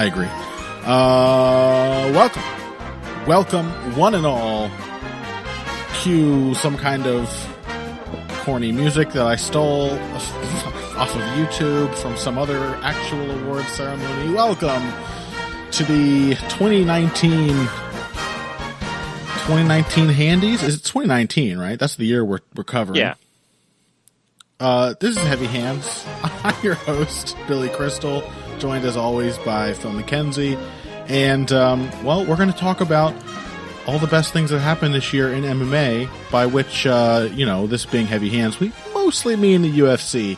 I agree. Welcome, one and all. Cue some kind of corny music that I stole off of YouTube from some other actual award ceremony. Welcome to the 2019 Handies. Is it 2019, right? That's the year we're covering. Yeah. This is Heavy Hands. I'm your host, Billy Crystal, joined as always by Phil Mackenzie. And, we're going to talk about all the best things that happened this year in MMA, by which, this being Heavy Hands, we mostly mean the UFC.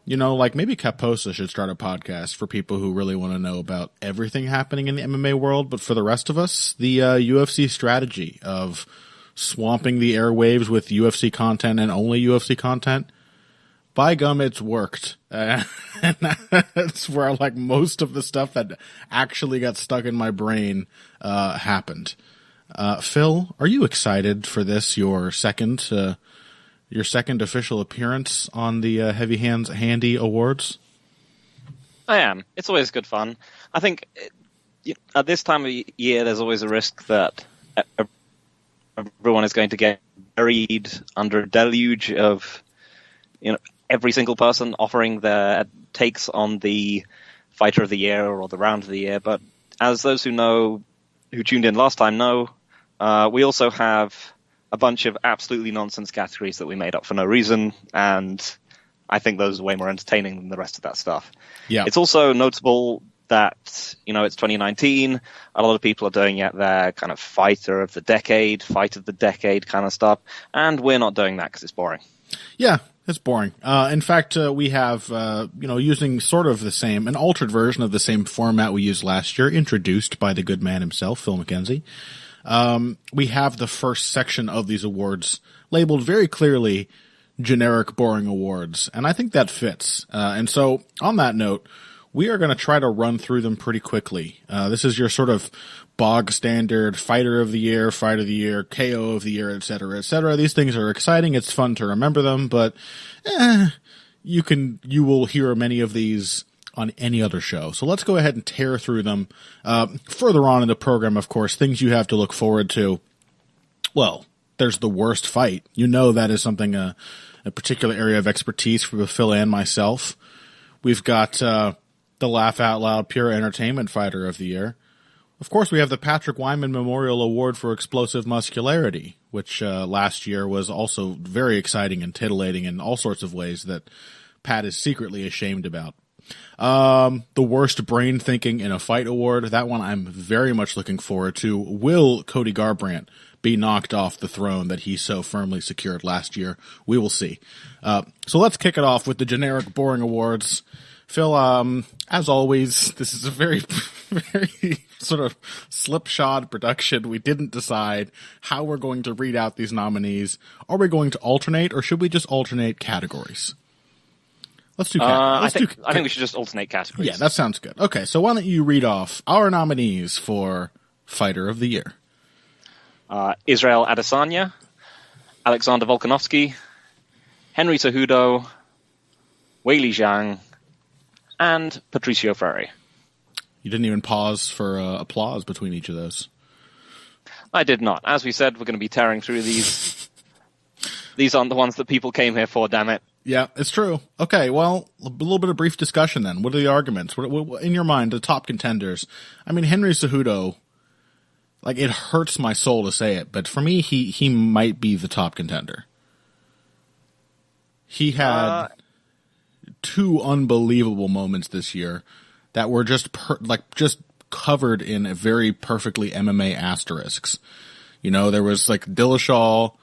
Maybe Kaposa should start a podcast for people who really want to know about everything happening in the MMA world. But for the rest of us, the UFC strategy of swamping the airwaves with UFC content and only UFC content, by gum, it's worked. And that's where most of the stuff that actually got stuck in my brain happened. Phil, are you excited for this, your second official appearance on the Heavy Hands Handy Awards? I am. It's always good fun. I think at this time of year, there's always a risk that everyone is going to get buried under a deluge of, every single person offering their takes on the Fighter of the Year or the Round of the Year. But as those who tuned in last time know, we also have a bunch of absolutely nonsense categories that we made up for no reason, and I think those are way more entertaining than the rest of that stuff. Yeah. It's also notable that, it's 2019, a lot of people are doing their kind of fight of the decade kind of stuff, and we're not doing that because it's boring. Yeah, it's boring. In fact, we have, using sort of an altered version of the same format we used last year, introduced by the good man himself, Phil Mackenzie. We have the first section of these awards labeled very clearly generic boring awards, and I think that fits. And so on that note, we are going to try to run through them pretty quickly. This is your sort of bog standard Fighter of the Year, Fight of the Year, KO of the Year, et cetera, et cetera. These things are exciting. It's fun to remember them, but you will hear many of these on any other show. So let's go ahead and tear through them. Further on in the program, of course, things you have to look forward to. Well, there's the worst fight. That is something, a particular area of expertise for Phil and myself. We've got the Laugh Out Loud Pure Entertainment Fighter of the Year. Of course, we have the Patrick Wyman Memorial Award for Explosive Muscularity, which last year was also very exciting and titillating in all sorts of ways that Pat is secretly ashamed about. The Worst Brain Thinking in a Fight Award, that one I'm very much looking forward to. Will Cody Garbrandt be knocked off the throne that he so firmly secured last year? We will see. So let's kick it off with the generic boring awards. Phil, as always, this is a very, very sort of slipshod production. We didn't decide how we're going to read out these nominees. Are we going to alternate, or should we just alternate categories? Let's do categories. I think we should just alternate categories. Yeah, that sounds good. Okay, so why don't you read off our nominees for Fighter of the Year? Israel Adesanya, Alexander Volkanovski, Henry Cejudo, Weili Zhang, and Patricio Freire. You didn't even pause for applause between each of those. I did not. As we said, we're going to be tearing through these. These aren't the ones that people came here for, damn it. Yeah, it's true. Okay, well, a little bit of brief discussion then. What are the arguments? What in your mind, the top contenders? I mean, Henry Cejudo, it hurts my soul to say it, but for me, he might be the top contender. He had two unbelievable moments this year that were just covered in very perfectly MMA asterisks. There was Dillashaw.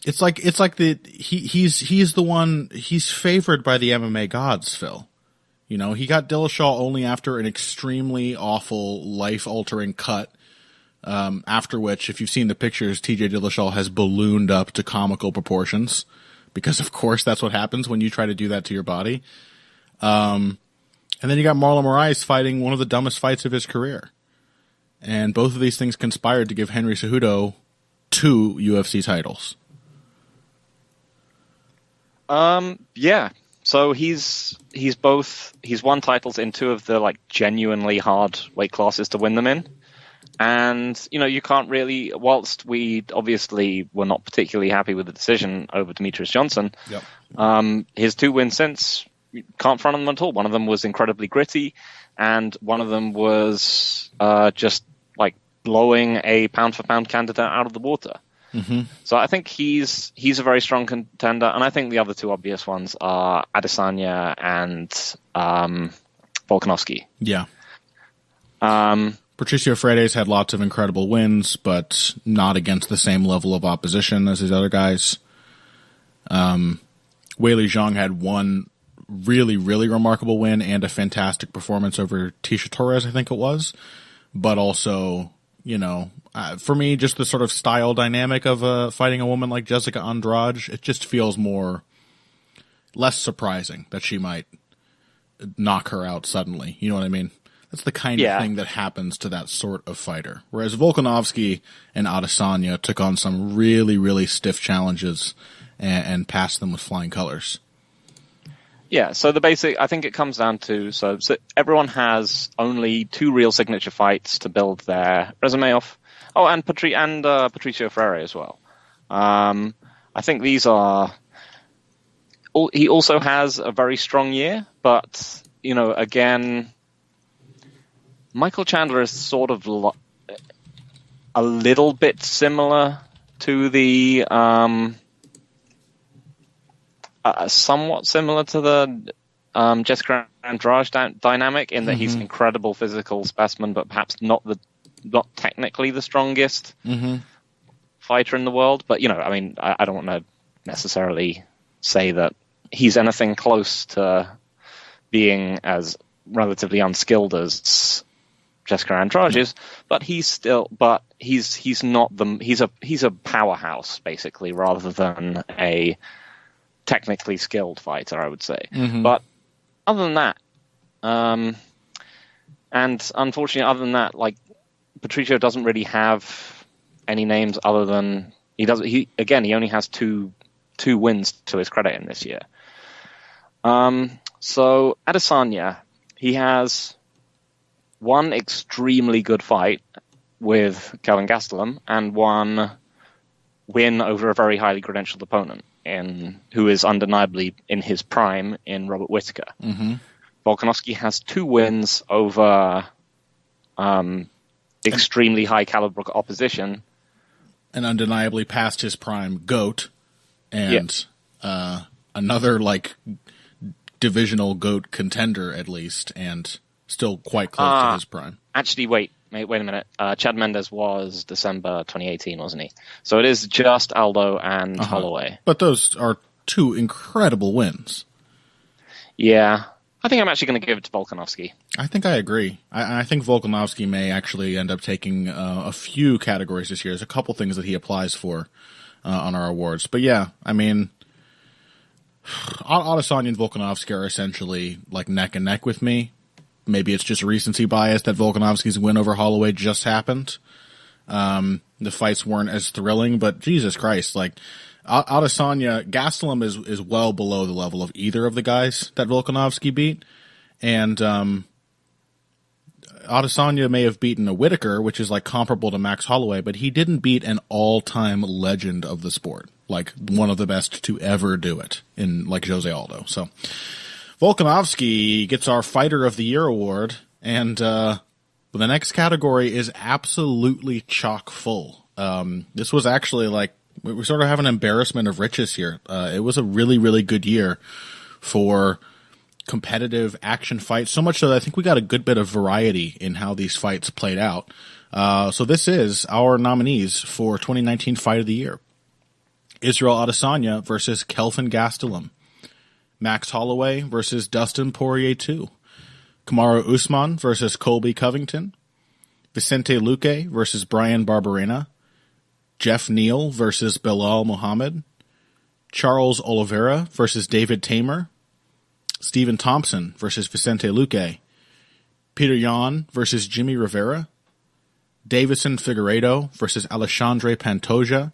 It's like he's the one, he's favored by the MMA gods, Phil. He got Dillashaw only after an extremely awful, life-altering cut, after which, if you've seen the pictures, TJ Dillashaw has ballooned up to comical proportions, because of course that's what happens when you try to do that to your body. And then you got Marlon Moraes fighting one of the dumbest fights of his career. And both of these things conspired to give Henry Cejudo 2 UFC titles. Yeah. So he's won titles in two of the like genuinely hard weight classes to win them in. And, you can't really, whilst we obviously were not particularly happy with the decision over Demetrius Johnson, his two wins since, you can't front on them at all. One of them was incredibly gritty, and one of them was just like blowing a pound-for-pound candidate out of the water. Mm-hmm. So I think he's a very strong contender, and I think the other two obvious ones are Adesanya and Volkanovski. Yeah. Patricio Freires had lots of incredible wins, but not against the same level of opposition as his other guys. Weili Zhang had one really, really remarkable win and a fantastic performance over Tisha Torres, I think it was. But also, for me, just the sort of style dynamic of fighting a woman like Jessica Andrade, it just feels less surprising that she might knock her out suddenly. You know what I mean? That's the kind of thing that happens to that sort of fighter. Whereas Volkanovski and Adesanya took on some really, really stiff challenges and passed them with flying colors. Yeah, so I think it comes down to, so everyone has only two real signature fights to build their resume off. Oh, and Patricio Freire as well. I think these are, he also has a very strong year, but, again, Michael Chandler is sort of a little bit similar to the, somewhat similar to the Jessica Andrade dynamic in that he's an incredible physical specimen, but perhaps not technically the strongest fighter in the world. But, I don't want to necessarily say that he's anything close to being as relatively unskilled as Jessica Andrade is, but he's not he's a powerhouse basically, rather than a technically skilled fighter, I would say. But other than that, and unfortunately, other than that, like Patricio doesn't really have any names other than he only has two wins to his credit in this year. So Adesanya, he has one extremely good fight with Kelvin Gastelum and one win over a very highly credentialed opponent who is undeniably in his prime in Robert Whittaker. Volkanovski has two wins over extremely high caliber opposition, and undeniably past his prime GOAT, and another like divisional GOAT contender at least, and still quite close to his prime. Actually, wait a minute. Chad Mendes was December 2018, wasn't he? So it is just Aldo and Holloway. But those are two incredible wins. Yeah. I think I'm actually going to give it to Volkanovski. I think I agree. I think Volkanovski may actually end up taking a few categories this year. There's a couple things that he applies for on our awards. But yeah, I mean, Adesanya and Volkanovski are essentially like neck and neck with me. Maybe it's just recency bias that Volkanovski's win over Holloway just happened. The fights weren't as thrilling, but Jesus Christ, like Adesanya, Gastelum is well below the level of either of the guys that Volkanovski beat. And Adesanya may have beaten a Whittaker, which is like comparable to Max Holloway, but he didn't beat an all-time legend of the sport, like one of the best to ever do it in like Jose Aldo. So Volkanovski gets our Fighter of the Year award, and the next category is absolutely chock full. This was actually like, we sort of have an embarrassment of riches here. It was a really, really good year for competitive action fights, so much so that I think we got a good bit of variety in how these fights played out. So this is our nominees for 2019 Fight of the Year. Israel Adesanya versus Kelvin Gastelum. Max Holloway versus Dustin Poirier 2. Kamaru Usman versus Colby Covington. Vicente Luque versus Brian Barberena. Jeff Neal versus Bilal Muhammad. Charles Oliveira versus David Tamer. Stephen Thompson versus Vicente Luque. Peter Yan versus Jimmy Rivera. Davison Figueiredo versus Alexandre Pantoja.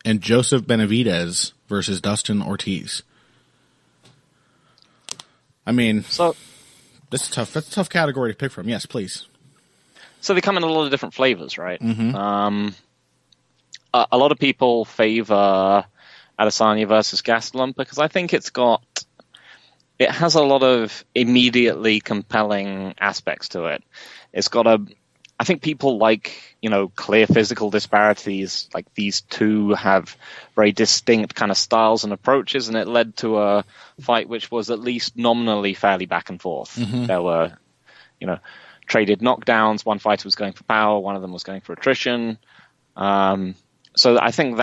And Joseph Benavidez versus Dustin Ortiz. I mean, So that's a tough category to pick from. Yes, please. So they come in a lot of different flavors, right? Mm-hmm. A lot of people favor Adesanya versus Gastelum because I think it has a lot of immediately compelling aspects to it. It's got I think people like, clear physical disparities. Like these two have very distinct kind of styles and approaches, and it led to a fight which was at least nominally fairly back and forth. Mm-hmm. There were, traded knockdowns. One fighter was going for power, one of them was going for attrition. So I think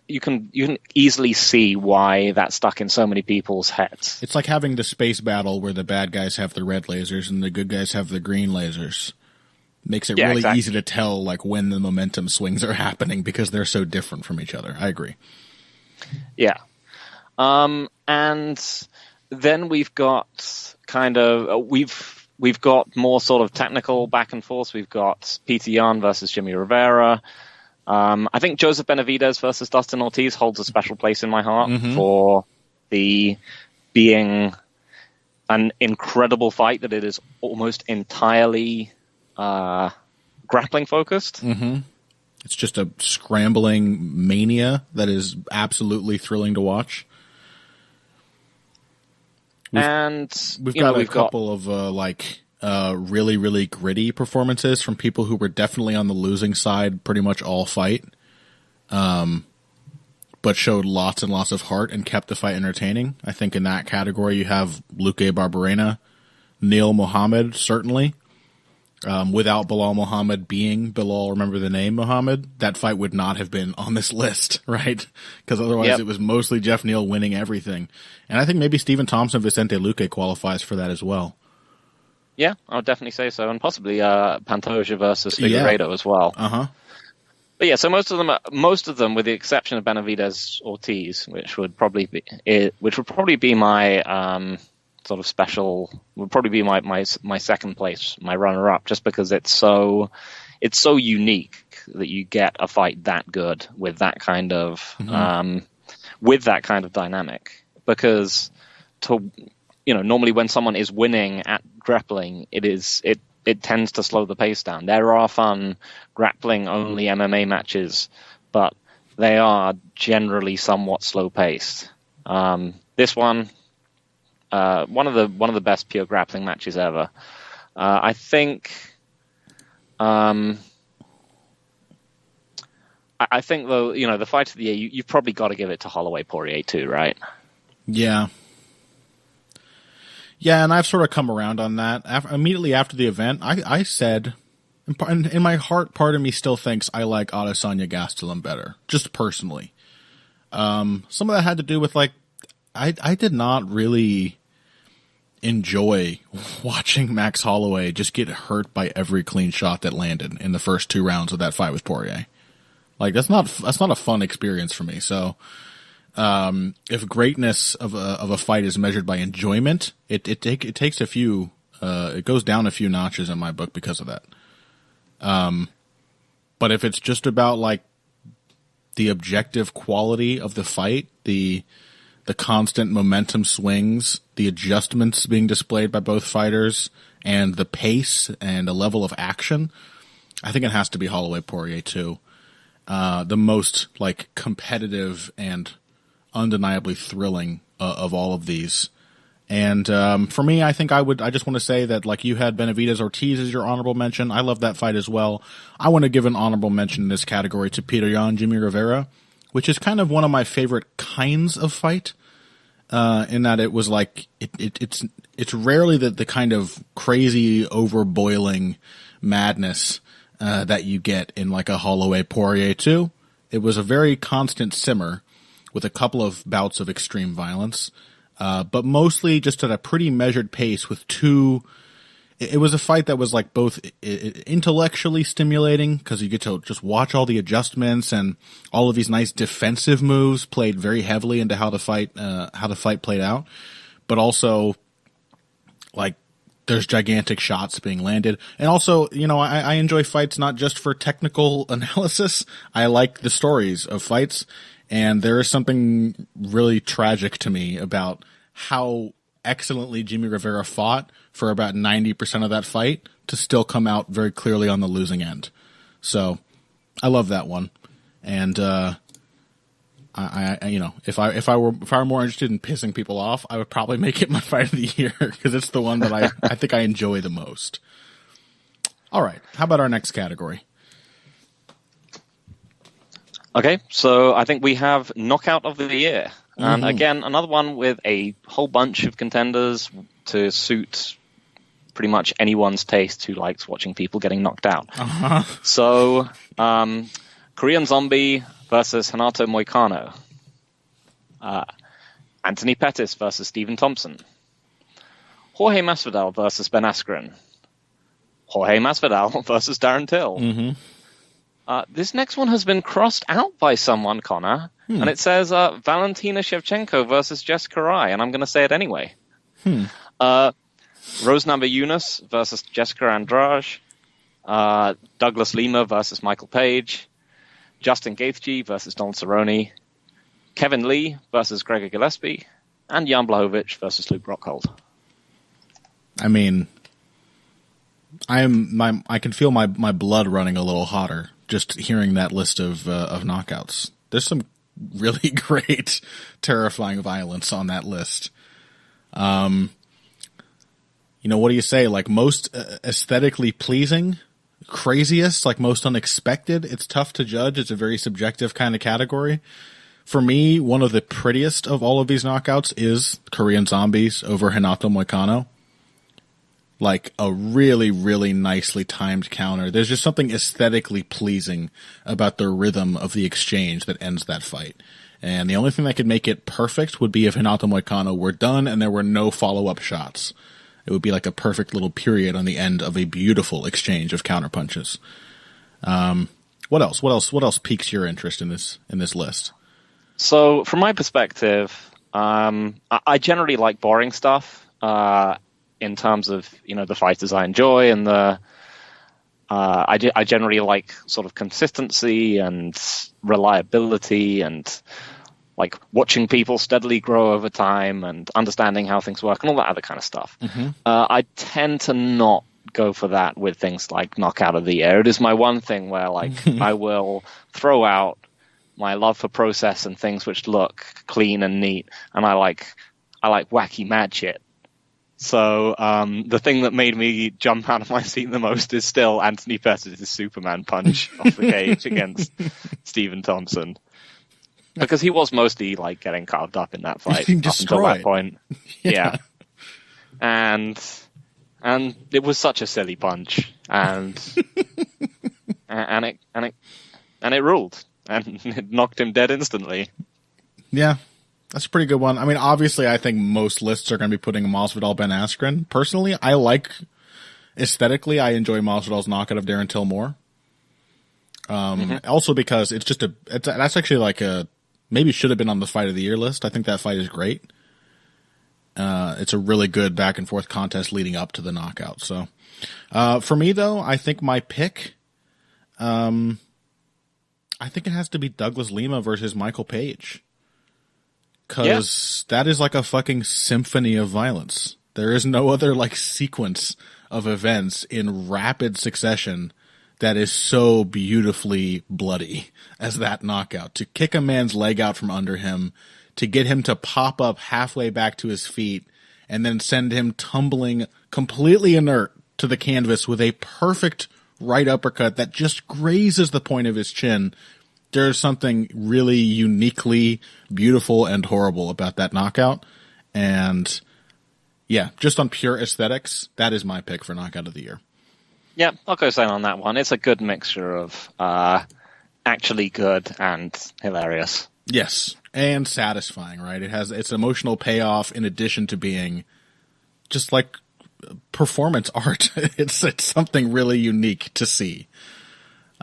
you can easily see why that stuck in so many people's heads. It's like having the space battle where the bad guys have the red lasers and the good guys have the green lasers. Makes it really easy to tell like when the momentum swings are happening because they're so different from each other. I agree. Yeah. And then we've got we've got more sort of technical back and forth. We've got Peter Yan versus Jimmy Rivera. I think Joseph Benavidez versus Dustin Ortiz holds a special place in my heart for the being an incredible fight that it is almost entirely grappling focused. Mm-hmm. It's just a scrambling mania that is absolutely thrilling to watch. We've got a couple of really, really gritty performances from people who were definitely on the losing side pretty much all fight, but showed lots and lots of heart and kept the fight entertaining. I think in that category you have Luque Barberena, Neil Mohammed, certainly. Without Bilal Muhammad being Bilal, remember the name Muhammad, that fight would not have been on this list, right? Because otherwise it was mostly Jeff Neal winning everything. And I think maybe Stephen Thompson Vicente Luque qualifies for that as well. Yeah, I would definitely say so, and possibly Pantoja versus Figueiredo as well. Uh-huh. But yeah, so most of them, with the exception of Benavidez Ortiz, which would probably be my sort of special, would probably be my second place, my runner up, just because it's so unique that you get a fight that good with that kind of dynamic. Because normally when someone is winning at grappling, it tends to slow the pace down. There are fun grappling only MMA matches, but they are generally somewhat slow paced. This one, one of the best pure grappling matches ever. I think. I think though, the fight of the year, you've probably got to give it to Holloway Poirier too, right? Yeah. Yeah, and I've sort of come around on that. Immediately after the event, I said, in my heart, part of me still thinks I like Adesanya Gastelum better, just personally. Some of that had to do with, I did not really enjoy watching Max Holloway just get hurt by every clean shot that landed in the first 2 rounds of that fight with Poirier. That's not a fun experience for me, so... if greatness of a fight is measured by enjoyment, it takes a few, it goes down a few notches in my book because of that. But if it's just about the objective quality of the fight, the constant momentum swings, the adjustments being displayed by both fighters, and the pace and the level of action, I think it has to be Holloway Poirier too. The most competitive and undeniably thrilling of all of these. And for me, I think I just want to say that you had Benavidez Ortiz as your honorable mention. I love that fight as well. I want to give an honorable mention in this category to Peter Yan, Jimmy Rivera, which is kind of one of my favorite kinds of fight, in that it was it's rarely the kind of crazy overboiling madness that you get in a Holloway Poirier 2. It was a very constant simmer, with a couple of bouts of extreme violence, but mostly just at a pretty measured pace with two. It was a fight that was both intellectually stimulating because you get to just watch all the adjustments and all of these nice defensive moves played very heavily into how the fight played out, but also there's gigantic shots being landed. And also, I enjoy fights not just for technical analysis. I like the stories of fights. And there is something really tragic to me about how excellently Jimmy Rivera fought for about 90% of that fight to still come out very clearly on the losing end. So I love that one. And, I you know, if I were more interested in pissing people off, I would probably make it my fight of the year because it's the one that I think I enjoy the most. All right. How about our next category? Okay, so I think we have Knockout of the Year. And again, another one with a whole bunch of contenders to suit pretty much anyone's taste who likes watching people getting knocked out. So, Korean Zombie versus Renato Moicano. Anthony Pettis versus Stephen Thompson. Jorge Masvidal versus Ben Askren. Jorge Masvidal versus Darren Till. This next one has been crossed out by someone, Connor, and it says Valentina Shevchenko versus Jessica Rai, and I'm going to say it anyway. Rose Namajunas versus Jessica Andrade. Douglas Lima versus Michael Page. Justin Gaethje versus Donald Cerrone. Kevin Lee versus Gregor Gillespie. And Jan Blachowicz versus Luke Rockhold. I mean, I can feel my blood running a little hotter just hearing that list of knockouts. There's some really great, terrifying violence on that list. You know, what do you say? Like most aesthetically pleasing, craziest, like most unexpected. It's tough to judge. It's a very subjective kind of category. For me, one of the prettiest of all of these knockouts is Korean Zombies over Renato Moicano. Like a really, really nicely timed counter. There's just something aesthetically pleasing about the rhythm of the exchange that ends that fight. And the only thing that could make it perfect would be if Renato Moicano were done and there were no follow-up shots. It would be like a perfect little period on the end of a beautiful exchange of counterpunches. What else? What else piques your interest in this list? So, from my perspective, I generally like boring stuff. In terms of, you know, the fighters I enjoy and I generally like sort of consistency and reliability and like watching people steadily grow over time and understanding how things work and all that other kind of stuff. I tend to not go for that with things like Knockout of the Year. It is my one thing where like I will throw out my love for process and things which look clean and neat, and I like wacky mad shit. So the thing that made me jump out of my seat the most is still Anthony Pettis' Superman punch off the cage against Stephen Thompson. Because he was mostly like getting carved up in that fight up until that point. Yeah. And it was such a silly punch. And it ruled. And it knocked him dead instantly. Yeah. That's a pretty good one. I mean, obviously, I think most lists are going to be putting Masvidal, Ben Askren. Personally, aesthetically, I enjoy Masvidal's knockout of Darren Till more. Also because it's that's actually like maybe should have been on the fight of the year list. I think that fight is great. It's a really good back and forth contest leading up to the knockout. So, for me though, I think my pick, I think it has to be Douglas Lima versus Michael Page. Because that is like a fucking symphony of violence. There is no other like sequence of events in rapid succession that is so beautifully bloody as that knockout. To kick a man's leg out from under him, to get him to pop up halfway back to his feet, and then send him tumbling completely inert to the canvas with a perfect right uppercut that just grazes the point of his chin. There's something really uniquely beautiful and horrible about that knockout. And yeah, just on pure aesthetics, that is my pick for Knockout of the Year. Yeah, I'll go same on that one. It's a good mixture of actually good and hilarious. Yes, and satisfying, right? It has its emotional payoff in addition to being just like performance art. It's something really unique to see.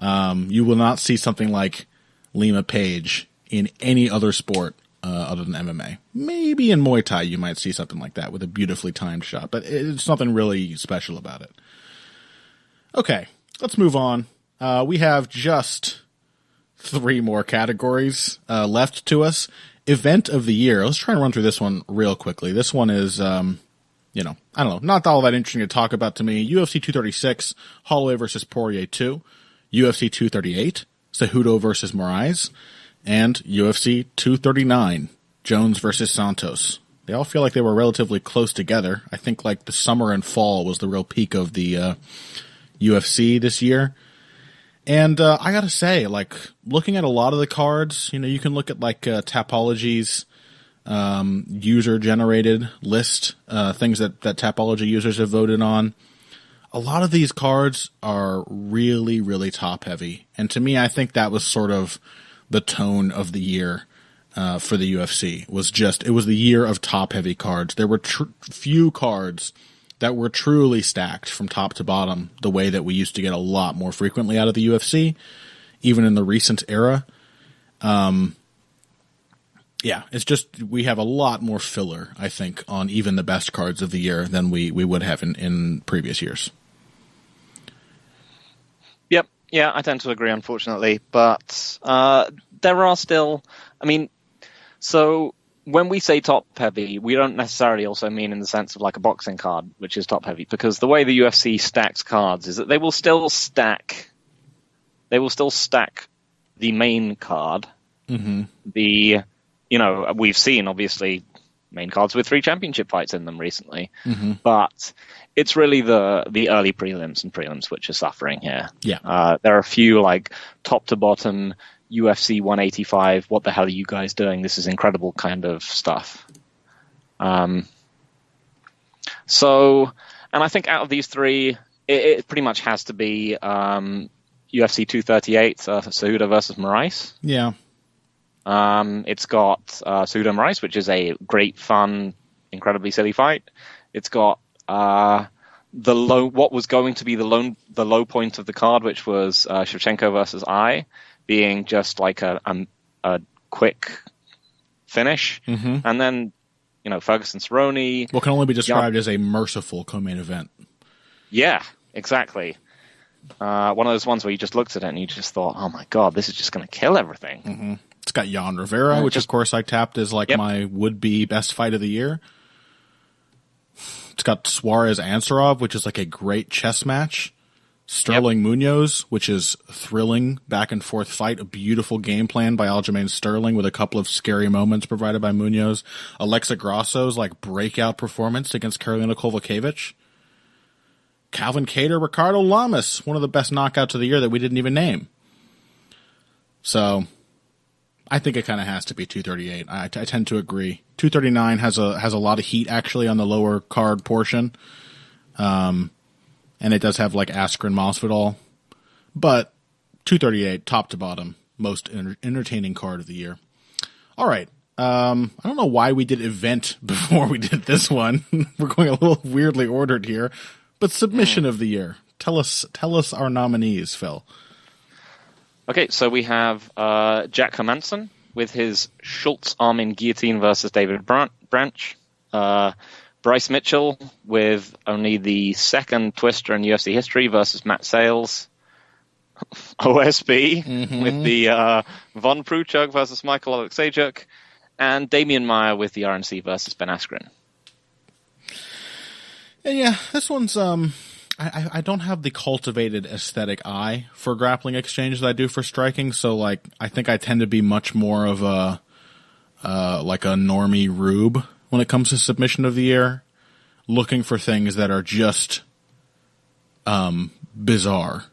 You will not see something like Lima Page in any other sport other than MMA. Maybe in Muay Thai you might see something like that with a beautifully timed shot, but it's nothing really special about it. Okay, let's move on. We have just 3 more categories left to us, event of the year. Let's try and run through this one real quickly. This one is, I don't know, not all that interesting to talk about to me. UFC 236, Holloway versus Poirier 2. UFC 238, Cejudo versus Moraes. And UFC 239, Jones versus Santos. They all feel like they were relatively close together. I think like the summer and fall was the real peak of the UFC this year. And I gotta say, like, looking at a lot of the cards, you can look at like Tapology's user-generated list, things that Tapology users have voted on. A lot of these cards are really, really top-heavy. And to me, I think that was sort of the tone of the year for the UFC. It was the year of top-heavy cards. There were few cards that were truly stacked from top to bottom the way that we used to get a lot more frequently out of the UFC, even in the recent era. It's just we have a lot more filler, I think, on even the best cards of the year than we would have in previous years. Yep. Yeah, I tend to agree, unfortunately. But there are still... So when we say top-heavy, we don't necessarily also mean in the sense of like a boxing card, which is top-heavy, because the way the UFC stacks cards is that they will still stack the main card. Mm-hmm. We've seen, obviously, main cards with 3 championship fights in them recently. Mm-hmm. But it's really the early prelims and prelims which are suffering here. Yeah. There are a few, like, top-to-bottom UFC 185, what the hell are you guys doing? This is incredible kind of stuff. And I think out of these 3, it pretty much has to be UFC 238, Cejudo versus Moraes. Yeah. It's got Cejudo Moraes, which is a great, fun, incredibly silly fight. It's got what was going to be the low point of the card, which was Shevchenko versus I, being just like a quick finish. Mm-hmm. And then, Ferguson Cerrone. What can only be described as a merciful co-main event. Yeah, exactly. One of those ones where you just looked at it and you just thought, oh my God, this is just going to kill everything. Mm-hmm. It's got Jan Rivera, which of course I tapped as like my would-be best fight of the year. It's got Suarez Ansarov, which is like a great chess match. Sterling Munoz, which is thrilling back and forth fight, a beautiful game plan by Aljamain Sterling with a couple of scary moments provided by Munoz. Alexa Grasso's like breakout performance against Karolina Kowalkiewicz. Calvin Kattar, Ricardo Lamas, one of the best knockouts of the year that we didn't even name. So I think it kind of has to be 238. I tend to agree. 239 has a lot of heat actually on the lower card portion. And it does have like Askren Masvidal. But 238, top to bottom, most entertaining card of the year. All right. I don't know why we did event before we did this one. We're going a little weirdly ordered here. But submission of the year. Tell us our nominees, Phil. Okay, so we have Jack Hermansson with his Schultz Armin guillotine versus David Branch. Bryce Mitchell with only the second twister in UFC history versus Matt Sales. OSB with the Von Pruchuk versus Michael Alexejczuk. And Damian Maia with the RNC versus Ben Askren. Yeah, this one's I don't have the cultivated aesthetic eye for grappling exchange that I do for striking, so like I think I tend to be much more of a like a normie rube when it comes to submission of the year, looking for things that are just bizarre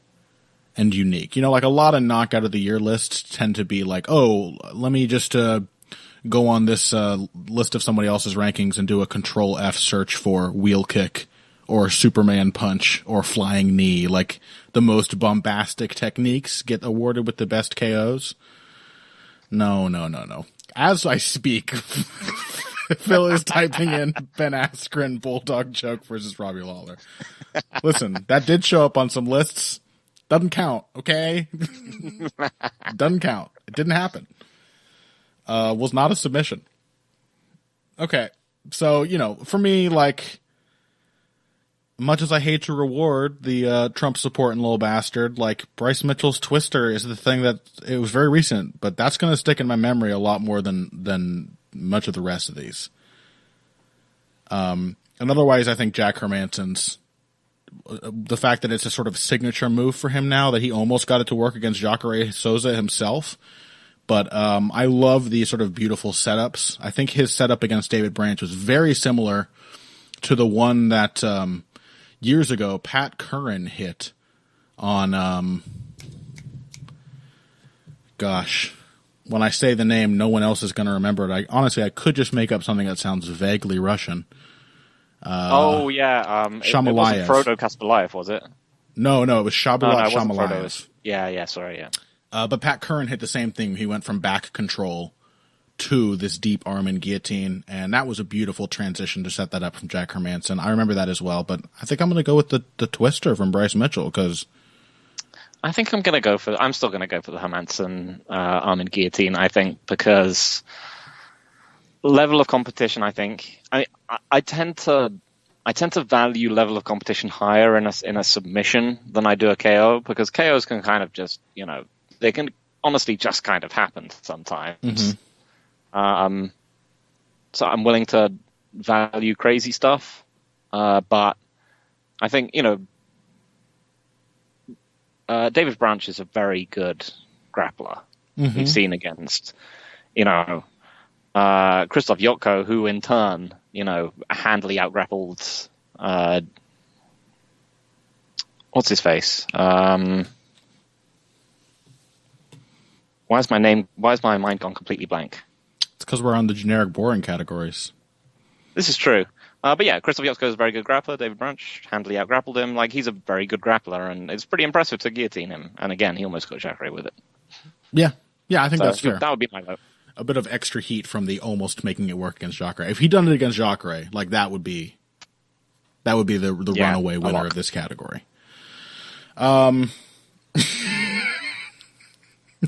and unique. Like a lot of knockout of the year lists tend to be like, oh, let me just go on this list of somebody else's rankings and do a Control F search for wheel kick or Superman punch or flying knee. Like the most bombastic techniques get awarded with the best KOs. No. As I speak, Phil is typing in Ben Askren Bulldog choke versus Robbie Lawler. Listen, that did show up on some lists. Doesn't count, okay? Doesn't count. It didn't happen. Was not a submission. Okay. So, for me, like, much as I hate to reward the Trump supporting little bastard, like Bryce Mitchell's Twister is the thing that it was very recent, but that's going to stick in my memory a lot more than much of the rest of these. And otherwise, I think Jack Hermansson's the fact that it's a sort of signature move for him now that he almost got it to work against Jacare Souza himself. But I love the sort of beautiful setups. I think his setup against David Branch was very similar to the one that years ago Pat Curran hit on when I say the name, no one else is going to remember it. I could just make up something that sounds vaguely Russian. Shamalayev. It wasn't Frodo Kaspalayev, was it? No, it was Shamalayev. Yeah, sorry, yeah. But Pat Curran hit the same thing. He went from back control to this deep arm and guillotine, and that was a beautiful transition to set that up from Jack Hermansson. I remember that as well, but I think I'm going to go with the twister from Bryce Mitchell, because I think I'm still going to go for the Hermansson arm and guillotine, I think, because level of competition, I think. I tend to value level of competition higher in a submission than I do a KO, because KOs can kind of just, they can honestly just kind of happen sometimes. Mm-hmm. So I'm willing to value crazy stuff, but I think, David Branch is a very good grappler. Mm-hmm. We've seen against, Krzysztof Jotko, who in turn, handily outgrappled, what's his face? Why is my mind gone completely blank? It's because we're on the generic boring categories. This is true. But yeah, Krzysztof Jotko is a very good grappler. David Branch handily outgrappled him. Like, he's a very good grappler, and it's pretty impressive to guillotine him. And again, he almost got Jacare with it. Yeah, I think that's fair. That would be my vote. A bit of extra heat from the almost making it work against Jacare. If he'd done it against Jacare, like, that would be the runaway winner of this category.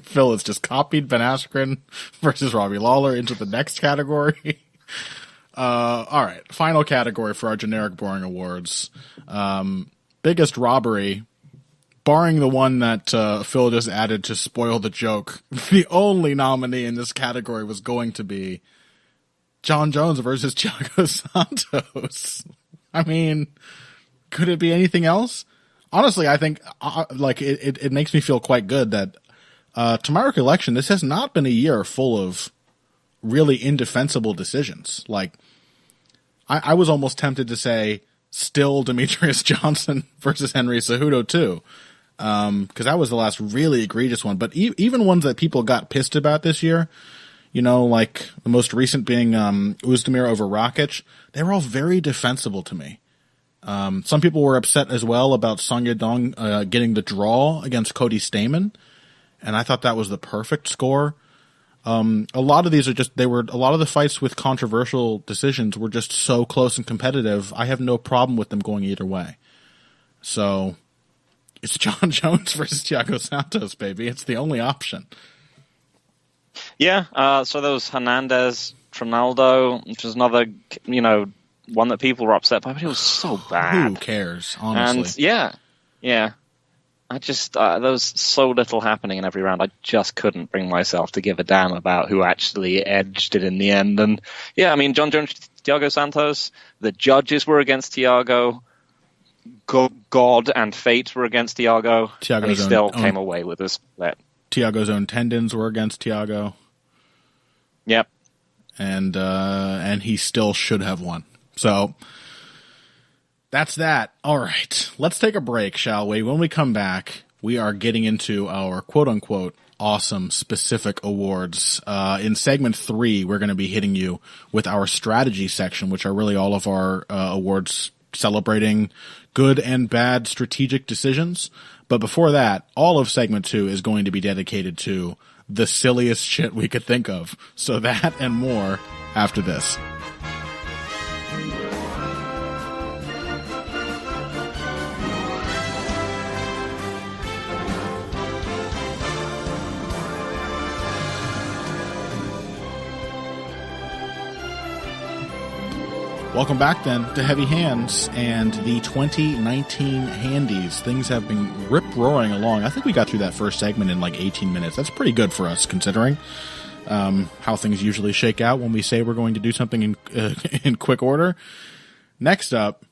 Phil has just copied Ben Askren versus Robbie Lawler into the next category. All right, final category for our generic boring awards. Biggest robbery, barring the one that Phil just added to spoil the joke. The only nominee in this category was going to be John Jones versus Thiago Santos. I mean, could it be anything else? Honestly, I think it makes me feel quite good that to my recollection, this has not been a year full of really indefensible decisions. Like, I was almost tempted to say still Demetrius Johnson versus Henry Cejudo too, because that was the last really egregious one. But even ones that people got pissed about this year, like the most recent being Uzdemir over Rakic, they were all very defensible to me. Some people were upset as well about Song Yadong getting the draw against Cody Stamann, and I thought that was the perfect score. A lot of these are a lot of the fights with controversial decisions were just so close and competitive. I have no problem with them going either way. So it's John Jones versus Thiago Santos, baby. It's the only option. Yeah. So there was Hernandez, Trinaldo, which was another, one that people were upset by, but it was so bad. Who cares, honestly? And yeah. I just, there was so little happening in every round. I just couldn't bring myself to give a damn about who actually edged it in the end. And yeah, I mean, John Jones, Thiago Santos, the judges were against Thiago. God and fate were against Thiago. And he still came away with a split. Thiago's own tendons were against Thiago. Yep. And he still should have won. So that's that. All right. Let's take a break, shall we? When we come back, we are getting into our quote-unquote awesome specific awards. In segment 3, we're going to be hitting you with our strategy section, which are really all of our awards celebrating good and bad strategic decisions. But before that, all of segment 2 is going to be dedicated to the silliest shit we could think of. So that and more after this. Welcome back, then, to Heavy Hands and the 2019 Handies. Things have been rip-roaring along. I think we got through that first segment in like 18 minutes. That's pretty good for us, considering how things usually shake out when we say we're going to do something in quick order. Next up,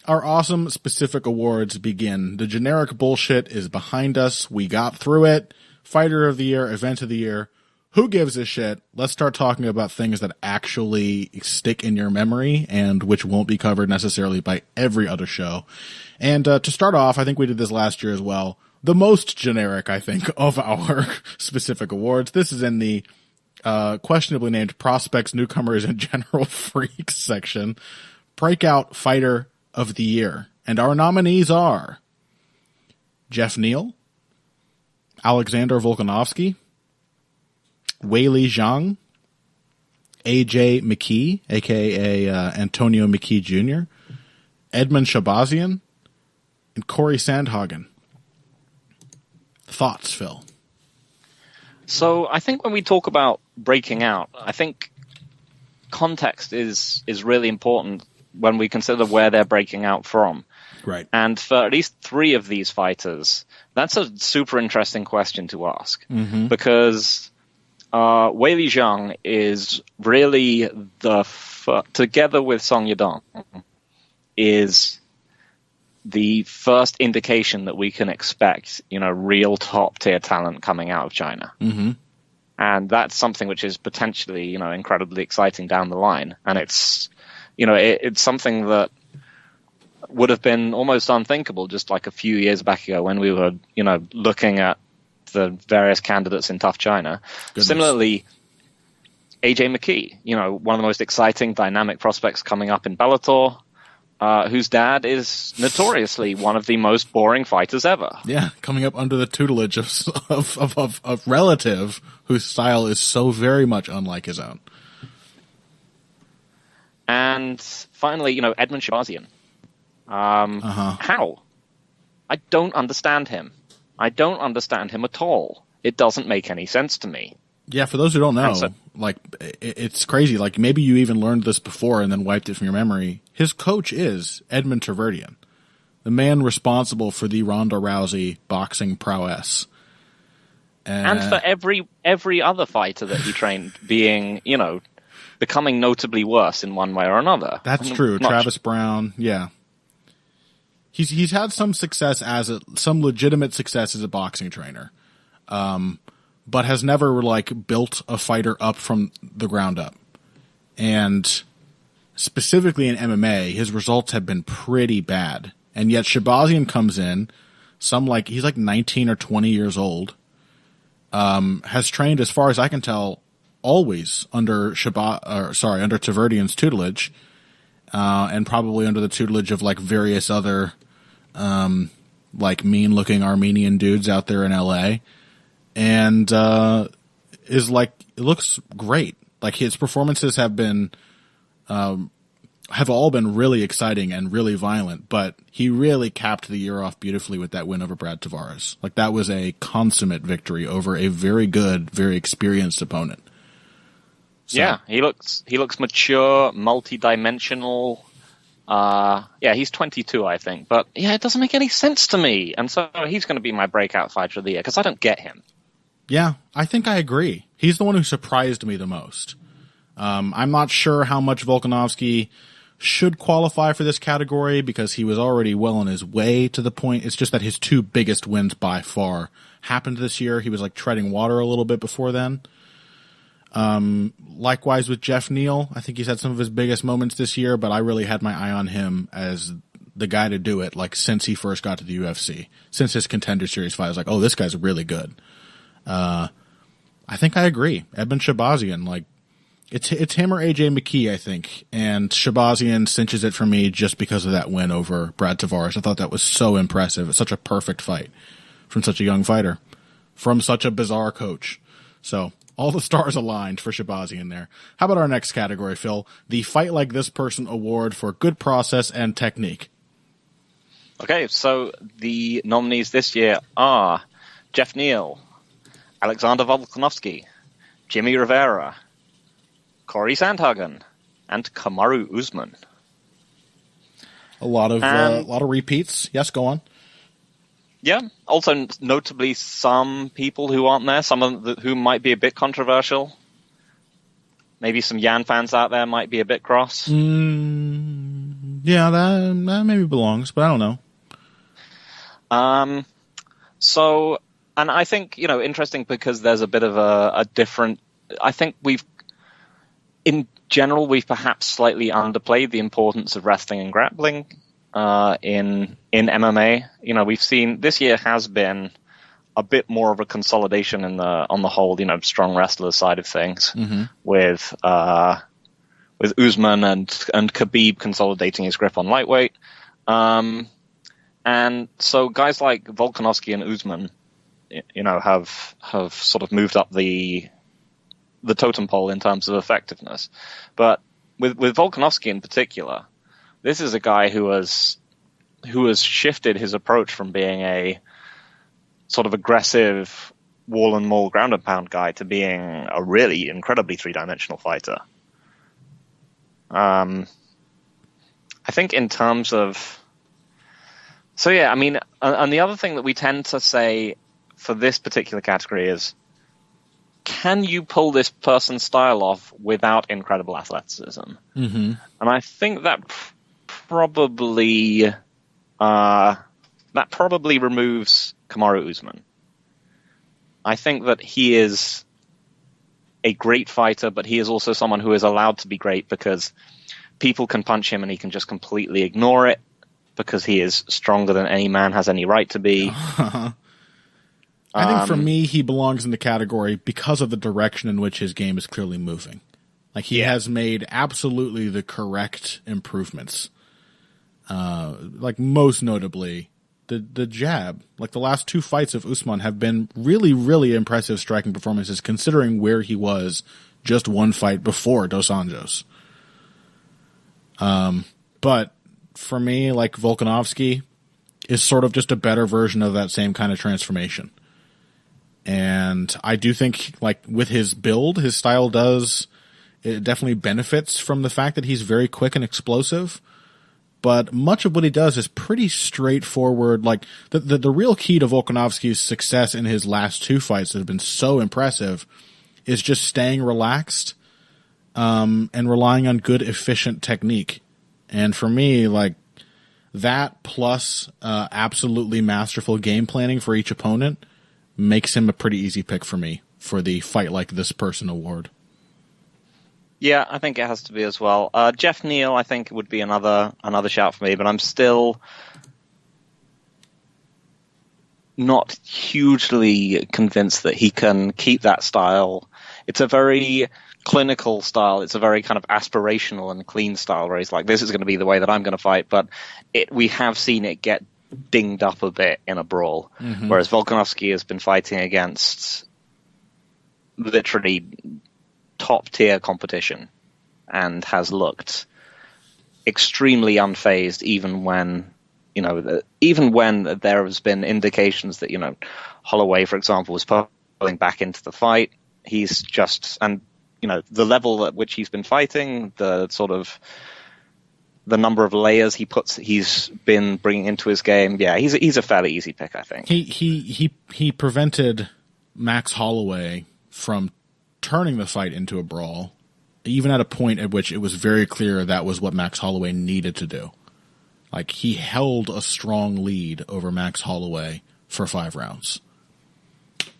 our awesome specific awards begin. The generic bullshit is behind us. We got through it. Fighter of the Year, Event of the Year. Who gives a shit? Let's start talking about things that actually stick in your memory and which won't be covered necessarily by every other show. And to start off, I think we did this last year as well, the most generic, I think, of our specific awards. This is in the questionably named Prospects, Newcomers, and General Freaks section. Breakout Fighter of the Year. And our nominees are Jeff Neal, Alexander Volkanovski, Weili Zhang, AJ McKee, aka Antonio McKee Jr., Edmund Shabazian, and Corey Sandhagen. Thoughts, Phil? So I think when we talk about breaking out, I think context is really important when we consider where they're breaking out from. Right. And for at least 3 of these fighters, that's a super interesting question to ask. Mm-hmm. Because Weili Zhang is really together with Song Yadong, is the first indication that we can expect, real top tier talent coming out of China. Mm-hmm. And that's something which is potentially, incredibly exciting down the line. And it's, it's something that would have been almost unthinkable just like a few years back ago when we were, looking at the various candidates in Tough China. Goodness. Similarly, AJ McKee, one of the most exciting, dynamic prospects coming up in Bellator, whose dad is notoriously one of the most boring fighters ever. Yeah, coming up under the tutelage of a relative whose style is so very much unlike his own. And finally, Edmund Shabazian. How? I don't understand him. I don't understand him at all. It doesn't make any sense to me. Yeah, for those who don't know, it's crazy. Like, maybe you even learned this before and then wiped it from your memory. His coach is Edmund Terverdian, the man responsible for the Ronda Rousey boxing prowess. And for every other fighter that he trained being, becoming notably worse in one way or another. That's true. Travis Brown, yeah. He's had some success some legitimate success as a boxing trainer, but has never built a fighter up from the ground up. And specifically in MMA, his results have been pretty bad. And yet Shabazian comes in, he's 19 or 20 years old, has trained, as far as I can tell, always under Terverdian's tutelage, and probably under the tutelage of various other mean-looking Armenian dudes out there in LA, and it looks great. His performances have all been really exciting and really violent, but he really capped the year off beautifully with that win over Brad Tavares. That was a consummate victory over a very good, very experienced opponent. So. Yeah, he looks mature, multi-dimensional. He's 22, I think. But, it doesn't make any sense to me. And so he's going to be my breakout fighter of the year because I don't get him. Yeah, I think I agree. He's the one who surprised me the most. I'm not sure how much Volkanovski should qualify for this category because he was already well on his way to the point. It's just that his 2 biggest wins by far happened this year. He was treading water a little bit before then. Likewise with Jeff Neal. I think he's had some of his biggest moments this year, but I really had my eye on him as the guy to do it, since he first got to the UFC. Since his Contender Series fight, I was oh, this guy's really good. I think I agree. Edmund Shabazian, it's him or AJ McKee, I think. And Shabazian cinches it for me just because of that win over Brad Tavares. I thought that was so impressive. It's such a perfect fight from such a young fighter, from such a bizarre coach. So, all the stars aligned for Shabazian there. How about our next category, Phil? The Fight Like This Person Award for good process and technique. Okay, so the nominees this year are Jeff Neal, Alexander Volkanovski, Jimmy Rivera, Corey Sandhagen, and Kamaru Usman. A lot of repeats. Yes, go on. Yeah. Also, notably, some people who aren't there, some of who might be a bit controversial. Maybe some Yan fans out there might be a bit cross. Yeah, that maybe belongs, but I don't know. So, and I think, interesting because there's a bit of a different. I think in general, we've perhaps slightly underplayed the importance of wrestling and grappling in MMA. We've seen this year has been a bit more of a consolidation on the whole, strong wrestler side of things, with Usman and Khabib consolidating his grip on lightweight, and so guys like Volkanovski and Usman, have sort of moved up the totem pole in terms of effectiveness. But with Volkanovski in particular, this is a guy who has shifted his approach from being a sort of aggressive wall and maul ground and pound guy to being a really incredibly three-dimensional fighter. I think in terms of... So yeah, I mean, and the other thing that we tend to say for this particular category is, can you pull this person's style off without incredible athleticism? And I think that probably removes Kamaru Usman. I think that he is a great fighter, but he is also someone who is allowed to be great because people can punch him and he can just completely ignore it because he is stronger than any man has any right to be. I think for me, he belongs in the category because of the direction in which his game is clearly moving. Like, he has made absolutely the correct improvements. Like, most notably, the jab. Like, the last two fights of Usman have been really, really impressive striking performances, considering where he was just one fight before Dos Anjos. But for me, like, Volkanovski is sort of just a better version of that same kind of transformation. And I do think, like, with his build, his style it definitely benefits from the fact that he's very quick and explosive. But much of what he does is pretty straightforward. Like, the real key to Volkanovski's success in his last two fights that have been so impressive is just staying relaxed, and relying on good, efficient technique. And for me, like, that plus absolutely masterful game planning for each opponent makes him a pretty easy pick for me for the Fight Like This Person award. Yeah, I think it has to be as well. Jeff Neal, I think, would be another shout for me, but I'm still not hugely convinced that he can keep that style. It's a very clinical style. It's a very kind of aspirational and clean style where he's like, this is going to be the way that I'm going to fight, but we have seen it get dinged up a bit in a brawl, whereas Volkanovski has been fighting against literally top-tier competition and has looked extremely unfazed even when there has been indications that, Holloway, for example, was pulling back into the fight. He's just, and, the level at which he's been fighting, the sort of the number of layers he's been bringing into his game. Yeah, he's a fairly easy pick, I think. He prevented Max Holloway from turning the fight into a brawl, even at a point at which it was very clear that was what Max Holloway needed to do. Like, he held a strong lead over Max Holloway for 5 rounds.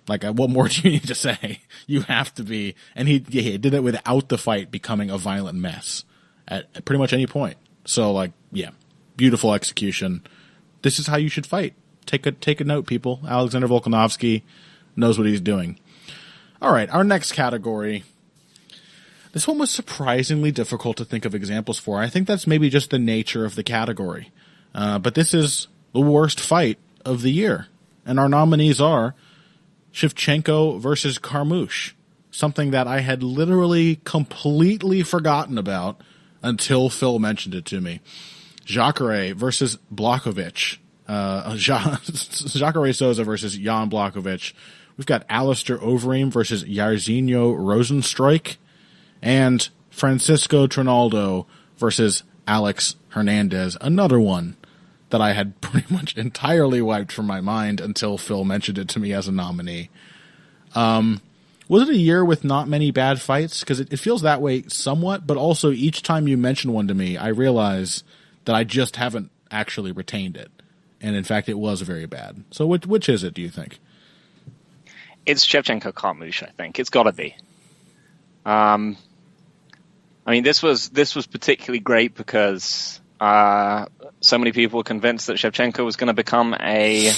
Like, what more do you need to say? You have to be, and he did it without the fight becoming a violent mess at pretty much any point. So, like, yeah, beautiful execution. This is how you should fight. Take a note, people. Alexander Volkanovski knows what he's doing. All right, our next category. This one was surprisingly difficult to think of examples for. I think that's maybe just the nature of the category. But this is the worst fight of the year. And our nominees are Shevchenko versus Carmouche, something that I had literally completely forgotten about until Phil mentioned it to me. Jacare versus Blachowicz. Jacare Souza versus Jan Blachowicz. We've got Alistair Overeem versus Jairzinho Rosenstruik. And Francisco Trinaldo versus Alex Hernandez, another one that I had pretty much entirely wiped from my mind until Phil mentioned it to me as a nominee. Was it a year with not many bad fights? Because it feels that way somewhat, but also each time you mention one to me, I realize that I just haven't actually retained it. And in fact, it was very bad. So which is it, do you think? It's Shevchenko-Carmouche, I think. It's got to be. I mean, this was particularly great because so many people were convinced that Shevchenko was going to become a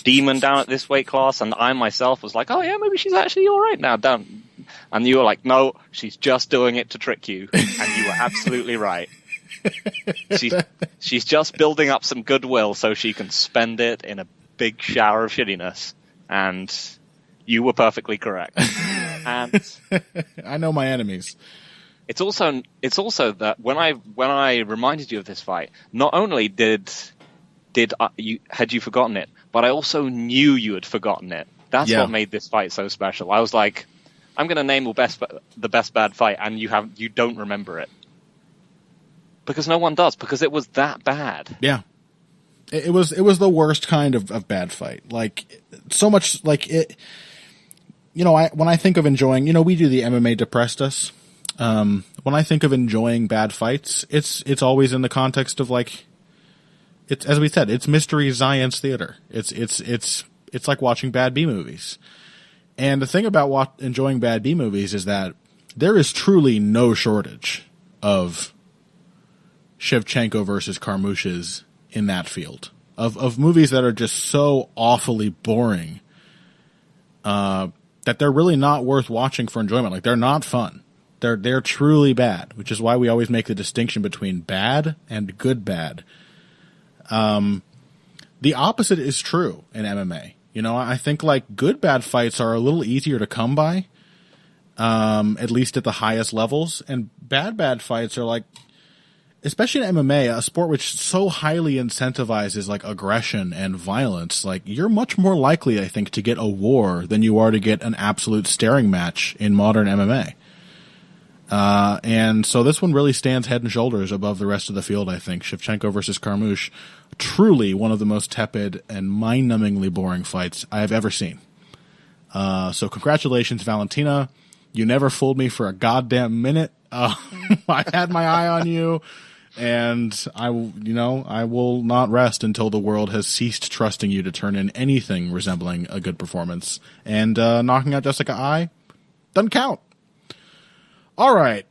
demon down at this weight class, and I myself was like, oh yeah, maybe she's actually all right now down. And you were like, no, she's just doing it to trick you, and you were absolutely right. She's just building up some goodwill so she can spend it in a big shower of shittiness, and you were perfectly correct. And I know my enemies. It's also that when I reminded you of this fight, not only had you forgotten it, but I also knew you had forgotten it. That's what made this fight so special. I was like, I'm going to name the best bad fight, and you don't remember it because no one does, because it was that bad. Yeah, it was the worst kind of bad fight. Like so much like it. You know, when I think of enjoying, we do the MMA Depressed Us. When I think of enjoying bad fights, it's always in the context of like, it's, as we said, it's mystery science theater. It's like watching bad B movies. And the thing about enjoying bad B movies is that there is truly no shortage of Shevchenko versus Carmouches in that field of movies that are just so awfully boring, that they're really not worth watching for enjoyment. Like, they're not fun. They're truly bad, which is why we always make the distinction between bad and good bad. The opposite is true in MMA. I think like good bad fights are a little easier to come by, at least at the highest levels, and bad fights are like, especially in MMA, a sport which so highly incentivizes like aggression and violence, like you're much more likely, I think, to get a war than you are to get an absolute staring match in modern MMA. And so this one really stands head and shoulders above the rest of the field, I think. Shevchenko versus Carmouche, truly one of the most tepid and mind-numbingly boring fights I have ever seen. So congratulations, Valentina. You never fooled me for a goddamn minute. I had my eye on you, and I will not rest until the world has ceased trusting you to turn in anything resembling a good performance. And knocking out Jessica I doesn't count. All right,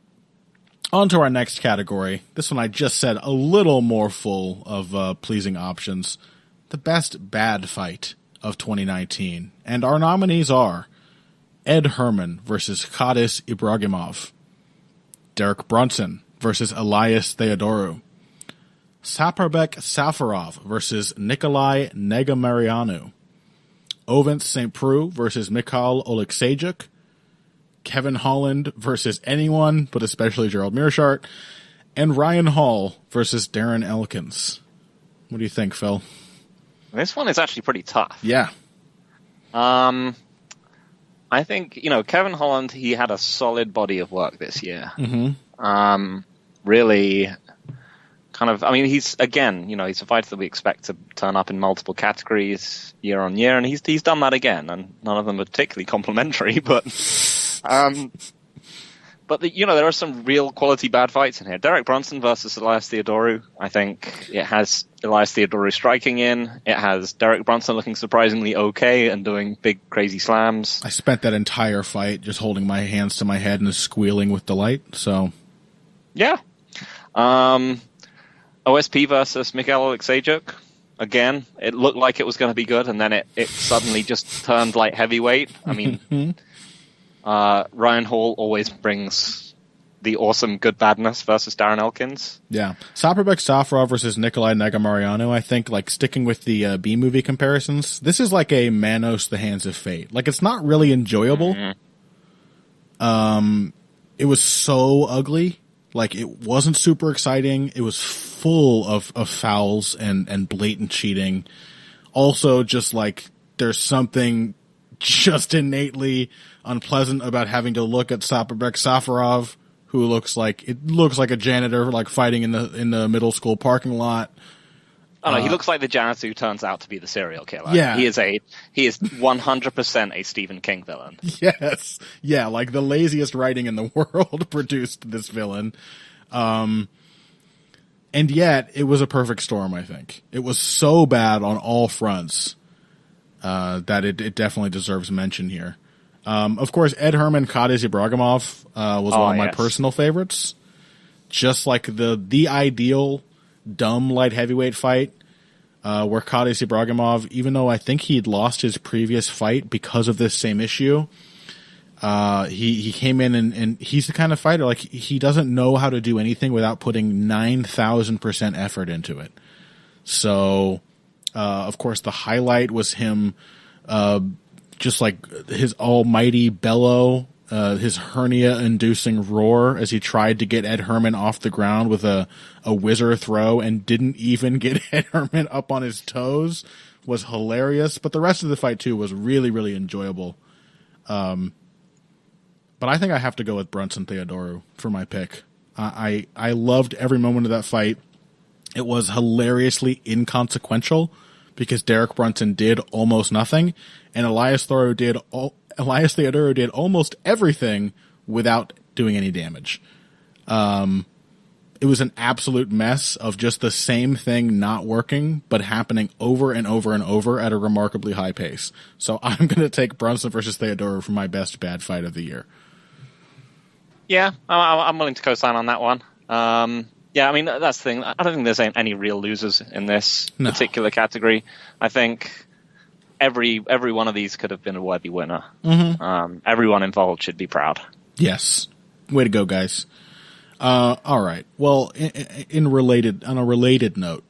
on to our next category. This one I just said a little more full of pleasing options. The best bad fight of 2019. And our nominees are Ed Herman versus Khadis Ibragimov, Derek Brunson versus Elias Theodorou, Saparbek Safarov versus Nikolai Negamarianu, Ovens St. Preux versus Mikhail Oleksiejczuk, Kevin Holland versus anyone, but especially Gerald Mearshart, and Ryan Hall versus Darren Elkins. What do you think, Phil? This one is actually pretty tough. Yeah. I think, Kevin Holland, he had a solid body of work this year. Mm-hmm. Really kind of, he's a fighter that we expect to turn up in multiple categories year on year, and he's done that again, and none of them are particularly complimentary, but there are some real quality bad fights in here. Derek Brunson versus Elias Theodorou. I think it has Elias Theodorou striking in. It has Derek Brunson looking surprisingly okay and doing big crazy slams. I spent that entire fight just holding my hands to my head and squealing with delight. So, yeah. OSP versus Mikhail Oleksiejczuk. Again, it looked like it was going to be good, and then it suddenly just turned like heavyweight. Ryan Hall always brings the awesome good badness versus Darren Elkins. Yeah. Saparbek Safarov versus Nikolai Negamarianu, I think, like, sticking with the B-movie comparisons, this is like a Manos the Hands of Fate. Like, it's not really enjoyable. Mm-hmm. It was so ugly. Like, it wasn't super exciting. It was full of fouls and blatant cheating. Also, just like, there's something just innately unpleasant about having to look at Saparbek Safarov who looks like a janitor, like fighting in the middle school parking lot. Oh no, he looks like the janitor who turns out to be the serial killer. Yeah. He is 100% a Stephen King villain. Yes. Yeah, like the laziest writing in the world produced this villain. And yet it was a perfect storm, I think. It was so bad on all fronts that it definitely deserves mention here. Of course, Ed Herman, Kadej Ibragimov was one of my personal favorites. Just like the ideal dumb light heavyweight fight, where Kadej Ibragimov, even though I think he'd lost his previous fight because of this same issue, he came in and he's the kind of fighter, like, he doesn't know how to do anything without putting 9,000% effort into it. So, of course, the highlight was him, just like his almighty bellow, his hernia-inducing roar as he tried to get Ed Herman off the ground with a whizzer throw and didn't even get Ed Herman up on his toes was hilarious. But the rest of the fight, too, was really, really enjoyable. But I think I have to go with Brunson Theodorou for my pick. I loved every moment of that fight. It was hilariously inconsequential because Derek Brunson did almost nothing, and Elias Theodorou did almost everything without doing any damage. It was an absolute mess of just the same thing not working, but happening over and over and over at a remarkably high pace. So I'm going to take Brunson versus Theodorou for my best bad fight of the year. Yeah, I'm willing to co-sign on that one. Yeah, I mean, that's the thing. I don't think there's any real losers in this particular category. I think every one of these could have been a worthy winner. Mm-hmm. Everyone involved should be proud. Yes. Way to go, guys. All right. Well, on a related note,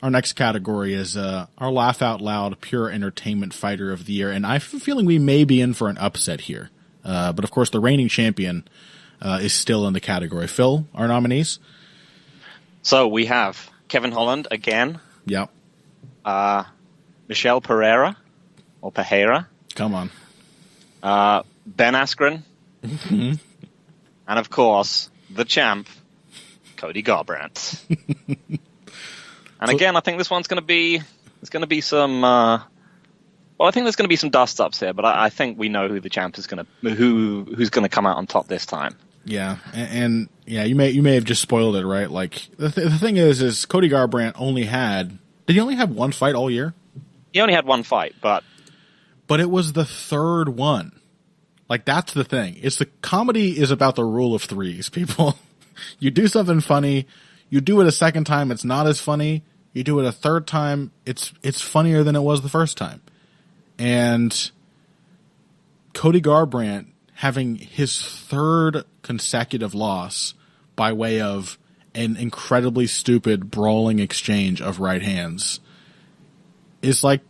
our next category is our Laugh Out Loud Pure Entertainment Fighter of the Year, and I have a feeling we may be in for an upset here. But, of course, the reigning champion is still in the category. Phil, our nominees? So we have Kevin Holland again. Yep. Michelle Pereira, or Pereira. Come on. Ben Askren. Mm-hmm. And, of course, the champ, Cody Garbrandt. And again, I think this one's going to be... There's going to be some... I think there's going to be some dust-ups here, but I think we know who the champ is going to... Who's going to come out on top this time. Yeah, and yeah, you may have just spoiled it, right? Like, the thing is Cody Garbrandt only had... Did he only have one fight all year? He only had one fight, but it was the third one. Like, that's the thing. It's the comedy is about the rule of threes, people. You do something funny, you do it a second time, it's not as funny. You do it a third time, it's funnier than it was the first time. And Cody Garbrandt having his third consecutive loss by way of an incredibly stupid brawling exchange of right hands is like,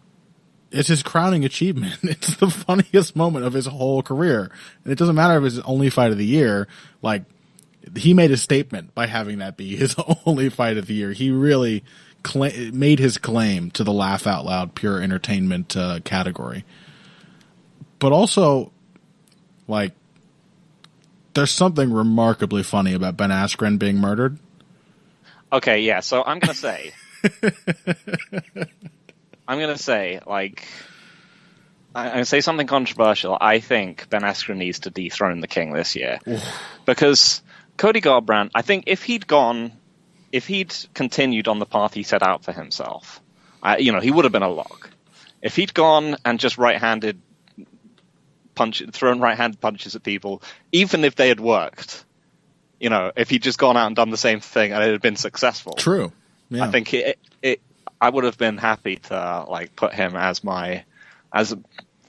it's his crowning achievement. It's the funniest moment of his whole career. And it doesn't matter if it's his only fight of the year. Like, he made a statement by having that be his only fight of the year. He really made his claim to the Laugh Out Loud Pure Entertainment category. But also, like, there's something remarkably funny about Ben Askren being murdered. Okay, yeah, so I'm going to say... I'm going to say, like... I'm going to say something controversial. I think Ben Askren needs to dethrone the king this year. Because Cody Garbrandt, I think if he'd continued on the path he set out for himself, he would have been a lock. If he'd gone and just thrown right-handed punches at people, even if they had worked, if he'd just gone out and done the same thing and it had been successful. True. Yeah. I think I would have been happy to put him as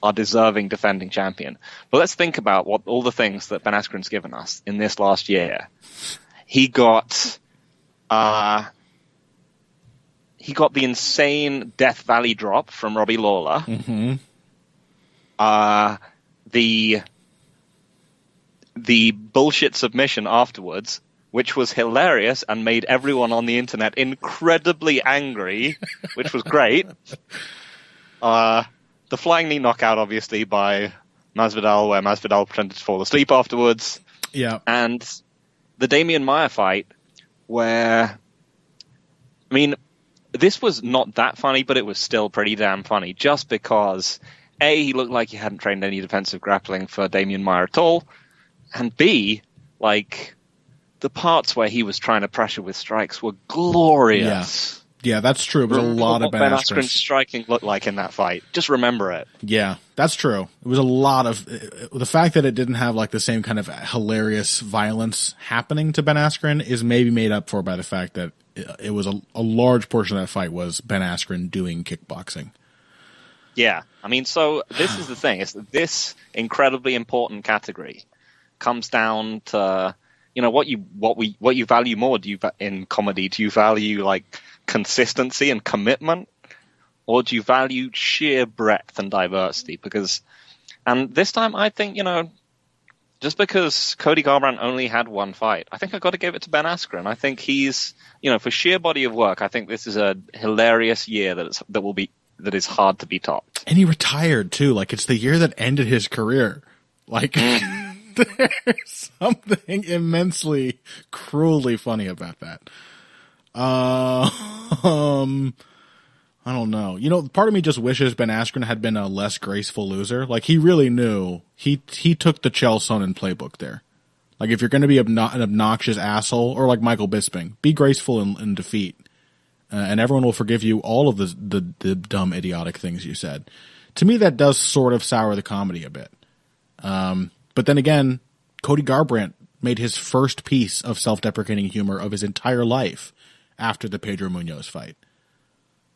our deserving defending champion. But let's think about all the things that Ben Askren's given us in this last year. He got the insane Death Valley drop from Robbie Lawler. Mm-hmm. The bullshit submission afterwards, which was hilarious and made everyone on the internet incredibly angry, which was great. The flying knee knockout, obviously, by Masvidal, where Masvidal pretended to fall asleep afterwards. Yeah. And the Damian Maia fight, where, I mean, this was not that funny, but it was still pretty damn funny, just because, A, he looked like he hadn't trained any defensive grappling for Damian Maia at all, and B, like, the parts where he was trying to pressure with strikes were glorious. Yeah, that's true. It was a lot of Ben Askren's striking looked like in that fight. Just remember it. Yeah, that's true. It was a lot of the fact that it didn't have like the same kind of hilarious violence happening to Ben Askren is maybe made up for by the fact that it was a large portion of that fight was Ben Askren doing kickboxing. Yeah, I mean, so this is the thing: is that this incredibly important category comes down to what you value more. Do you in comedy? Do you value like consistency and commitment, or do you value sheer breadth and diversity? And this time I think, just because Cody Garbrandt only had one fight, I think I got to give it to Ben Askren. I think he's, for sheer body of work, I think this is a hilarious year that is hard to be topped. And he retired too. Like, it's the year that ended his career. Like, there's something immensely, cruelly funny about that. I don't know. Part of me just wishes Ben Askren had been a less graceful loser. Like, he really knew. He took the Chael Sonnen playbook there. Like, if you're going to be an obnoxious asshole, or like Michael Bisping, be graceful in defeat. And everyone will forgive you all of the dumb, idiotic things you said. To me, that does sort of sour the comedy a bit. But then again, Cody Garbrandt made his first piece of self-deprecating humor of his entire life after the Pedro Munoz fight.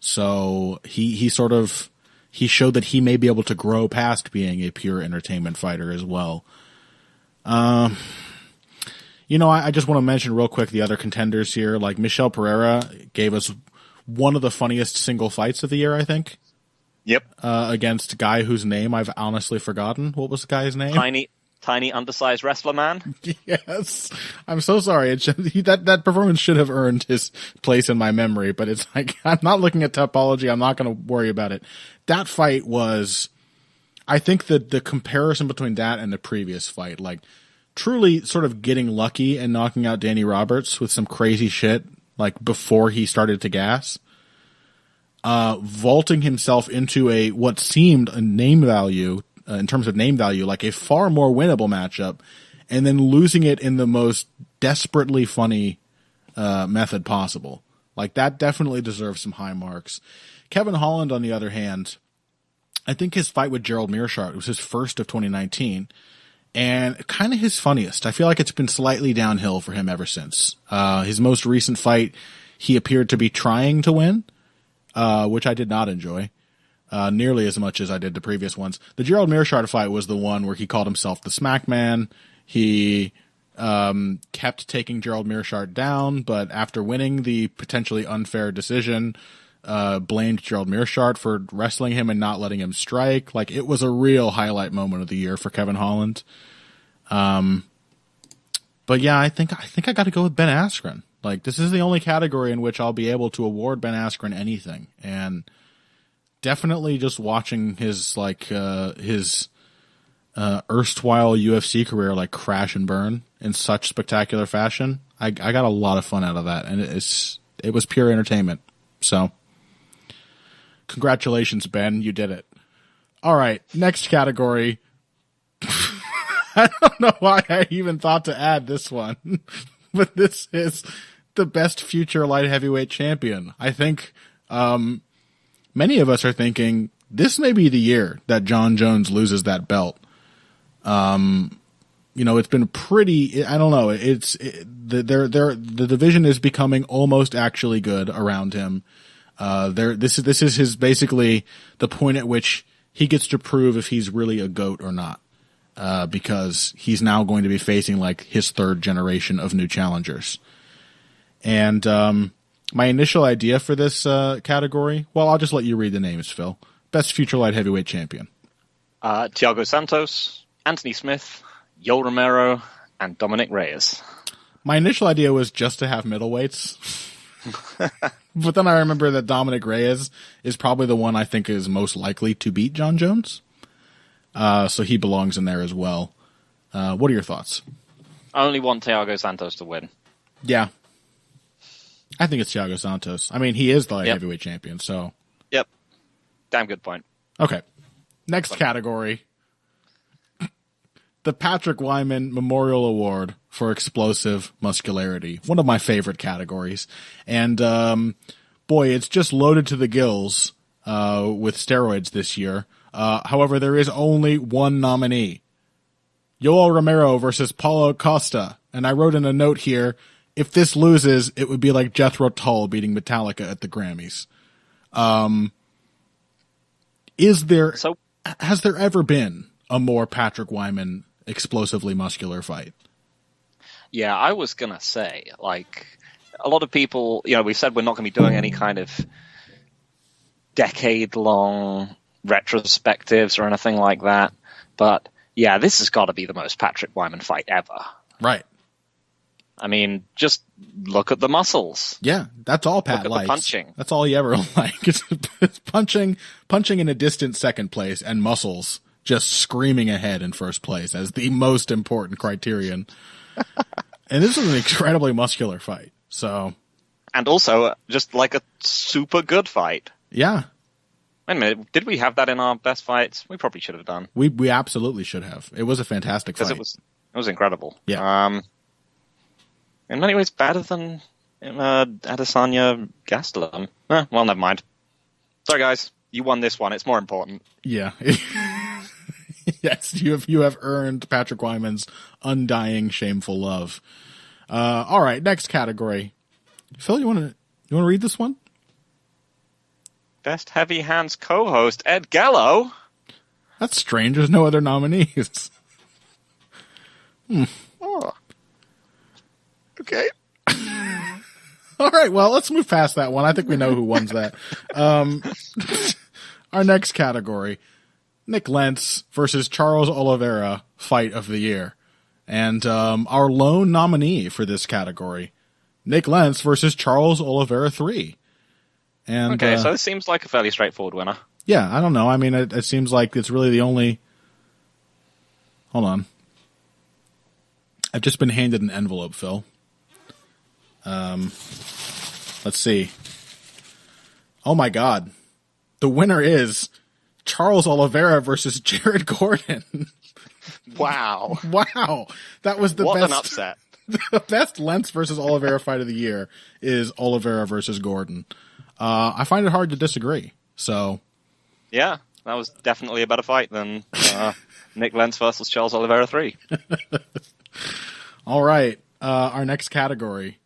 So he showed that he may be able to grow past being a pure entertainment fighter as well. I just want to mention real quick the other contenders here. Like, Michel Pereira gave us one of the funniest single fights of the year, I think. Yep. Against a guy whose name I've honestly forgotten. What was the guy's name? Tiny, undersized wrestler man. Yes. I'm so sorry. That performance should have earned his place in my memory, but it's like, I'm not looking at topology. I'm not going to worry about it. That fight was, I think that the comparison between that and the previous fight, like, truly sort of getting lucky and knocking out Danny Roberts with some crazy shit, like, before he started to gas. Vaulting himself into what seemed a name value, in terms of name value, like a far more winnable matchup, and then losing it in the most desperately funny method possible. Like, that definitely deserves some high marks. Kevin Holland, on the other hand, I think his fight with Gerald Meerschaert was his first of 2019, and kind of his funniest. I feel like it's been slightly downhill for him ever since. His most recent fight, he appeared to be trying to win, which I did not enjoy. Nearly as much as I did the previous ones. The Gerald Meerschaert fight was the one where he called himself the Smack Man. He kept taking Gerald Meerschaert down, but after winning the potentially unfair decision, blamed Gerald Meerschaert for wrestling him and not letting him strike. Like, it was a real highlight moment of the year for Kevin Holland. But yeah, I think I got to go with Ben Askren. Like, this is the only category in which I'll be able to award Ben Askren anything, and definitely just watching his erstwhile UFC career like crash and burn in such spectacular fashion. I got a lot of fun out of that, and it was pure entertainment. So, congratulations, Ben, you did it. All right, next category. I don't know why I even thought to add this one, but this is the best future light heavyweight champion. I think many of us are thinking this may be the year that John Jones loses that belt. It's been pretty, I don't know. The division is becoming almost actually good around him. This is his basically the point at which he gets to prove if he's really a GOAT or not. Because he's now going to be facing like his third generation of new challengers. And, my initial idea for this category, well, I'll just let you read the names, Phil. Best future light heavyweight champion. Thiago Santos, Anthony Smith, Yoel Romero, and Dominic Reyes. My initial idea was just to have middleweights. But then I remember that Dominic Reyes is probably the one I think is most likely to beat John Jones. So he belongs in there as well. What are your thoughts? I only want Thiago Santos to win. Yeah. I think it's Thiago Santos. I mean, he is the light heavyweight champion, so. Yep. Damn good point. Okay. Next category. The Patrick Wyman Memorial Award for Explosive Muscularity. One of my favorite categories. And, boy, it's just loaded to the gills with steroids this year. However, there is only one nominee. Yoel Romero versus Paulo Costa. And I wrote in a note here, if this loses, it would be like Jethro Tull beating Metallica at the Grammys. Has there ever been a more Patrick Wyman explosively muscular fight? Yeah, I was going to say, like, a lot of people, we said we're not going to be doing any kind of decade-long retrospectives or anything like that. But, yeah, this has got to be the most Patrick Wyman fight ever. Right. I mean, just look at the muscles. Yeah, that's all Pat likes. The punching. That's all he ever liked. It's punching in a distant second place and muscles just screaming ahead in first place as the most important criterion. And this is an incredibly muscular fight. So, and also just like a super good fight. Yeah. Wait a minute, did we have that in our best fights? We probably should have done. We absolutely should have. It was a fantastic fight. Because it was incredible. Yeah. In many ways better than Adesanya Gastelum. Well, never mind. Sorry, guys. You won this one. It's more important. Yeah. Yes, you have earned Patrick Wyman's undying, shameful love. All right, next category. Phil, you want to read this one? Best Heavy Hands co-host, Ed Gallo. That's strange. There's no other nominees. Oh. Okay. All right, well, let's move past that one. I think we know who wins that. Our next category, Nick Lentz versus Charles Oliveira, fight of the year. And our lone nominee for this category, Nick Lentz versus Charles Oliveira 3. And, okay, so this seems like a fairly straightforward winner. Yeah, I don't know. I mean, it seems like it's really the only... Hold on. I've just been handed an envelope, Phil. Let's see. Oh my God. The winner is Charles Oliveira versus Jared Gordon. Wow. Wow. That was the what best. What an upset. The best Lentz versus Oliveira fight of the year is Oliveira versus Gordon. I find it hard to disagree. So. Yeah, that was definitely a better fight than Nick Lentz versus Charles Oliveira 3. All right. Our next category.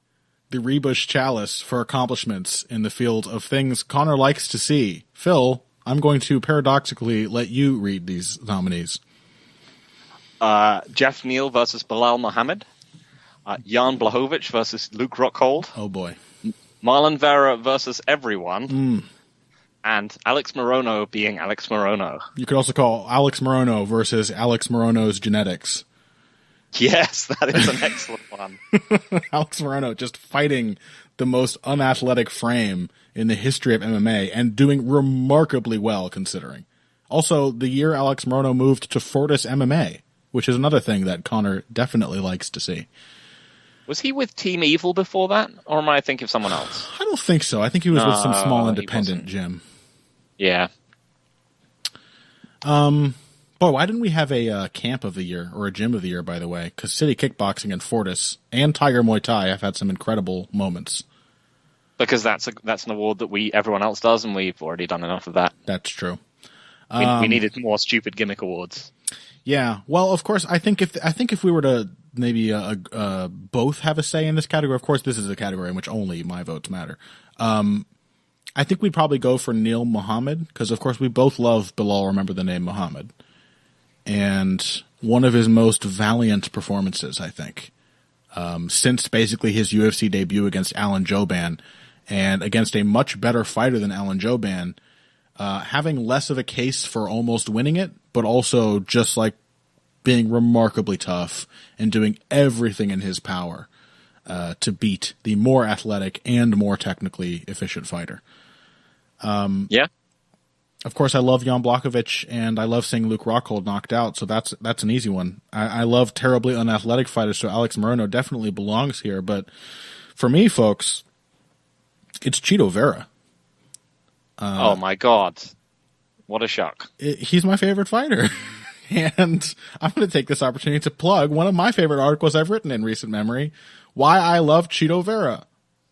The Rebush Chalice for accomplishments in the field of things Connor likes to see. Phil, I'm going to paradoxically let you read these nominees. Jeff Neal versus Bilal Muhammad. Jan Blachowicz versus Luke Rockhold. Oh, boy. Marlon Vera versus everyone. And Alex Morono being Alex Morono. You could also call Alex Morono versus Alex Morono's genetics. Yes, that is an excellent one. Alex Morono just fighting the most unathletic frame in the history of MMA and doing remarkably well considering. Also, the year Alex Morono moved to Fortis MMA, which is another thing that Connor definitely likes to see. Was he with Team Evil before that, or am I thinking of someone else? I don't think so. I think he was with some small independent gym. Yeah. Boy, why didn't we have a camp of the year or a gym of the year, by the way? Because City Kickboxing and Fortis and Tiger Muay Thai have had some incredible moments. Because that's an award that everyone else does, and we've already done enough of that. That's true. We needed more stupid gimmick awards. Yeah. Well, of course, I think if we were to maybe both have a say in this category, of course, this is a category in which only my votes matter. I think we'd probably go for Neil Muhammad because, of course, we both love Bilal. Remember the name Muhammad. And one of his most valiant performances, I think, since basically his UFC debut against Alan Jouban and against a much better fighter than Alan Jouban, having less of a case for almost winning it, but also just like being remarkably tough and doing everything in his power to beat the more athletic and more technically efficient fighter. Yeah. Of course, I love Jan Blachowicz, and I love seeing Luke Rockhold knocked out, so that's an easy one. I love terribly unathletic fighters, so Alex Moreno definitely belongs here. But for me, folks, it's Chito Vera. Oh, my God. What a shock. He's my favorite fighter. And I'm going to take this opportunity to plug one of my favorite articles I've written in recent memory, Why I Love Chito Vera,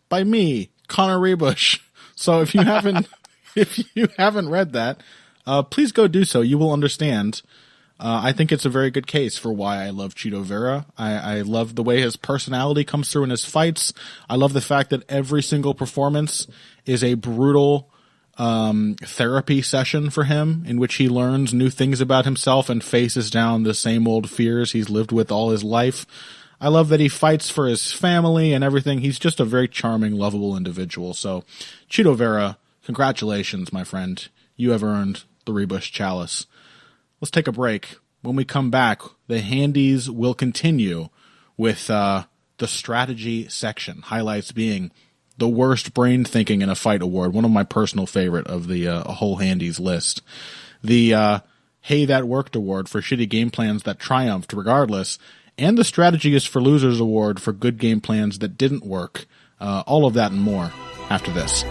by me, Connor Rebush. So if you haven't read that, please go do so. You will understand. I think it's a very good case for why I love Chito Vera. I love the way his personality comes through in his fights. I love the fact that every single performance is a brutal therapy session for him in which he learns new things about himself and faces down the same old fears he's lived with all his life. I love that he fights for his family and everything. He's just a very charming, lovable individual. So, Chito Vera, congratulations, my friend. You have earned the Rebush Chalice. Let's take a break. When we come back, the Handies will continue with the strategy section, highlights being the worst brain thinking in a fight award, one of my personal favorite of the whole Handies list. The Hey That Worked award for shitty game plans that triumphed regardless, and the Strategy is for Losers award for good game plans that didn't work. All of that and more after this.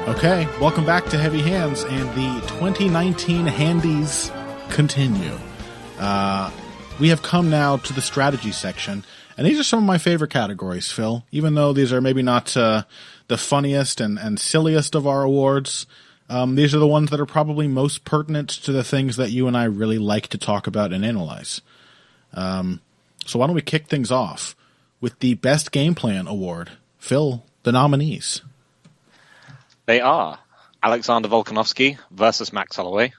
Okay, welcome back to Heavy Hands, and the 2019 Handies continue. We have come now to the strategy section, and these are some of my favorite categories, Phil. Even though these are maybe not the funniest and silliest of our awards, these are the ones that are probably most pertinent to the things that you and I really like to talk about and analyze. So why don't we kick things off with the Best Game Plan Award. Phil, the nominees. They are Alexander Volkanovski versus Max Holloway,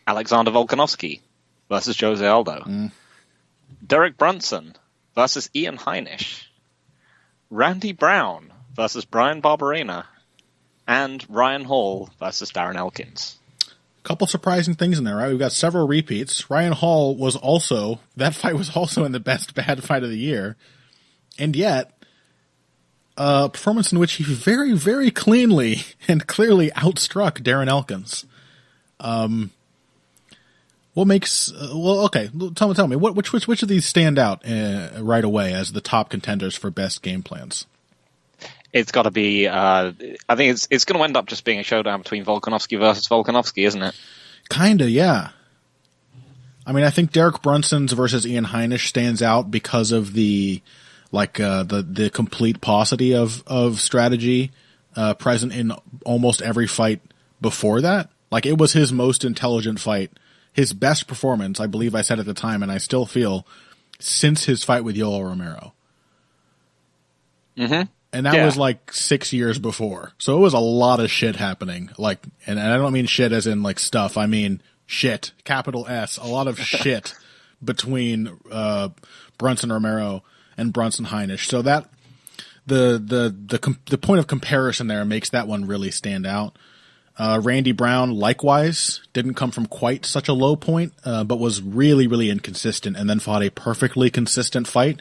Alexander Volkanovski versus Jose Aldo, Derek Brunson versus Ian Heinisch, Randy Brown versus Brian Barberena, and Ryan Hall versus Darren Elkins. A couple surprising things in there, right? We've got several repeats. Ryan Hall that fight was also in the Best Bad Fight of the Year, and yet a performance in which he very, very cleanly and clearly outstruck Darren Elkins. What makes okay? Tell me which of these stand out right away as the top contenders for best game plans? It's got to be. I think it's going to end up just being a showdown between Volkanovski versus Volkanovski, isn't it? Kinda, yeah. I mean, I think Derek Brunson's versus Ian Heinisch stands out because of the complete paucity of strategy present in almost every fight before that. Like, it was his most intelligent fight, his best performance, I believe I said at the time, and I still feel, since his fight with Yoel Romero. Mm-hmm. And that was like 6 years before. So it was a lot of shit happening. Like, and I don't mean shit as in like stuff. I mean shit, capital S, a lot of shit between Brunson Romero and Brunson Heinisch. So that the point of comparison there makes that one really stand out. Randy Brown likewise didn't come from quite such a low point, but was really, really inconsistent and then fought a perfectly consistent fight,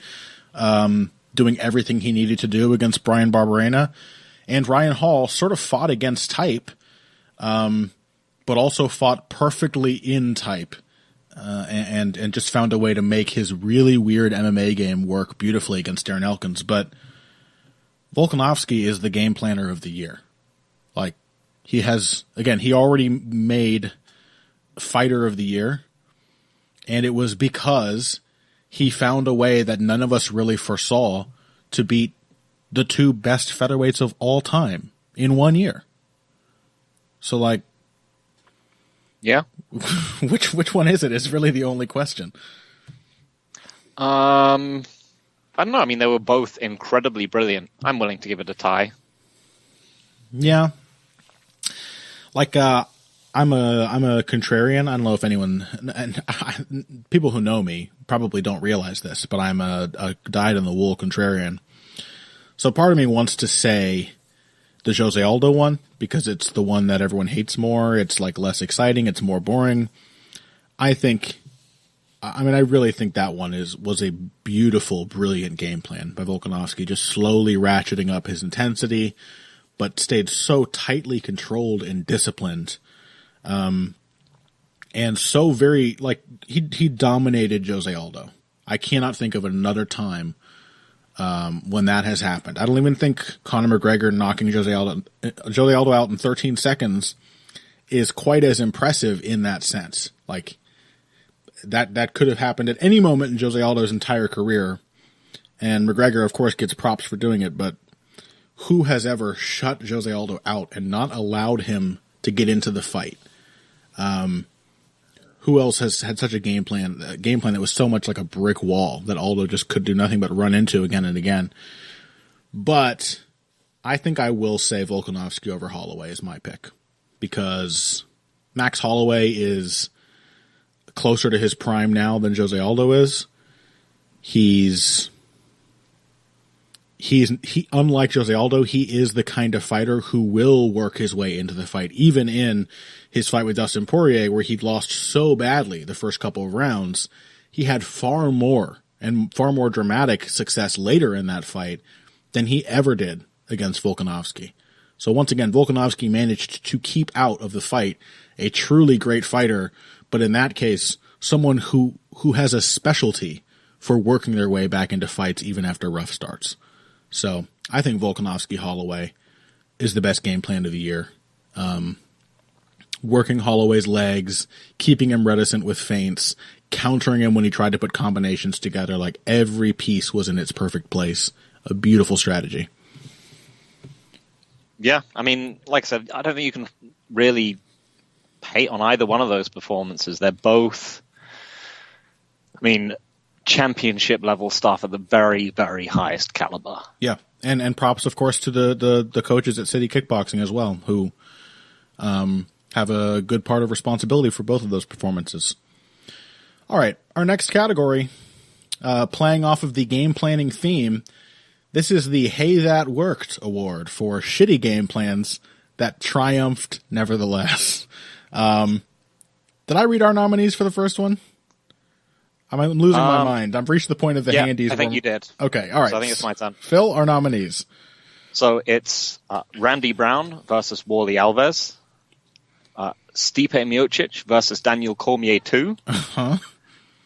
doing everything he needed to do against Brian Barberena. And Ryan Hall sort of fought against type, but also fought perfectly in type. And just found a way to make his really weird MMA game work beautifully against Darren Elkins. But Volkanovski is the game planner of the year. Like, he already made fighter of the year, and it was because he found a way that none of us really foresaw to beat the two best featherweights of all time in 1 year. So, like, yeah. Which one is it is really the only question. I don't know. I mean, they were both incredibly brilliant. I'm willing to give it a tie. Yeah. Like, I'm a contrarian. I don't know if anyone, people who know me probably don't realize this, but I'm a dyed-in-the-wool contrarian. So part of me wants to say the Jose Aldo one, because it's the one that everyone hates more. It's like less exciting. It's more boring. I think I mean, I really think that one was a beautiful, brilliant game plan by Volkanovski, just slowly ratcheting up his intensity, but stayed so tightly controlled and disciplined. And so very, like, he dominated Jose Aldo. I cannot think of another time when that has happened. I don't even think Conor McGregor knocking Jose Aldo out in 13 seconds is quite as impressive in that sense. Like, that could have happened at any moment in Jose Aldo's entire career. And McGregor, of course, gets props for doing it, but who has ever shut Jose Aldo out and not allowed him to get into the fight? Who else has had such a game plan that was so much like a brick wall that Aldo just could do nothing but run into again and again? But I think I will say Volkanovski over Holloway is my pick, because Max Holloway is closer to his prime now than Jose Aldo is. He unlike Jose Aldo, he is the kind of fighter who will work his way into the fight, even in his fight with Dustin Poirier, where he lost so badly the first couple of rounds. He had far more dramatic success later in that fight than he ever did against Volkanovski. So once again, Volkanovski managed to keep out of the fight a truly great fighter, but in that case, someone who has a specialty for working their way back into fights even after rough starts. So I think Volkanovski-Holloway is the best game plan of the year. Working Holloway's legs, keeping him reticent with feints, countering him when he tried to put combinations together. Like, every piece was in its perfect place. A beautiful strategy. Yeah, I mean, like I said, I don't think you can really hate on either one of those performances. They're both, I mean, championship level stuff at the very, very highest caliber. Yeah, and props, of course, to the coaches at City Kickboxing as well, who have a good part of responsibility for both of those performances. All right, our next category, playing off of the game planning theme, this is the Hey That Worked award for shitty game plans that triumphed nevertheless. Did I read our nominees for the first one? I'm losing my mind. I've reached the point of the handies. I think you did. Okay, all right. So I think it's my turn. Phil, our nominees. So it's Randy Brown versus Wally Alves, Stipe Miocic versus Daniel Cormier 2,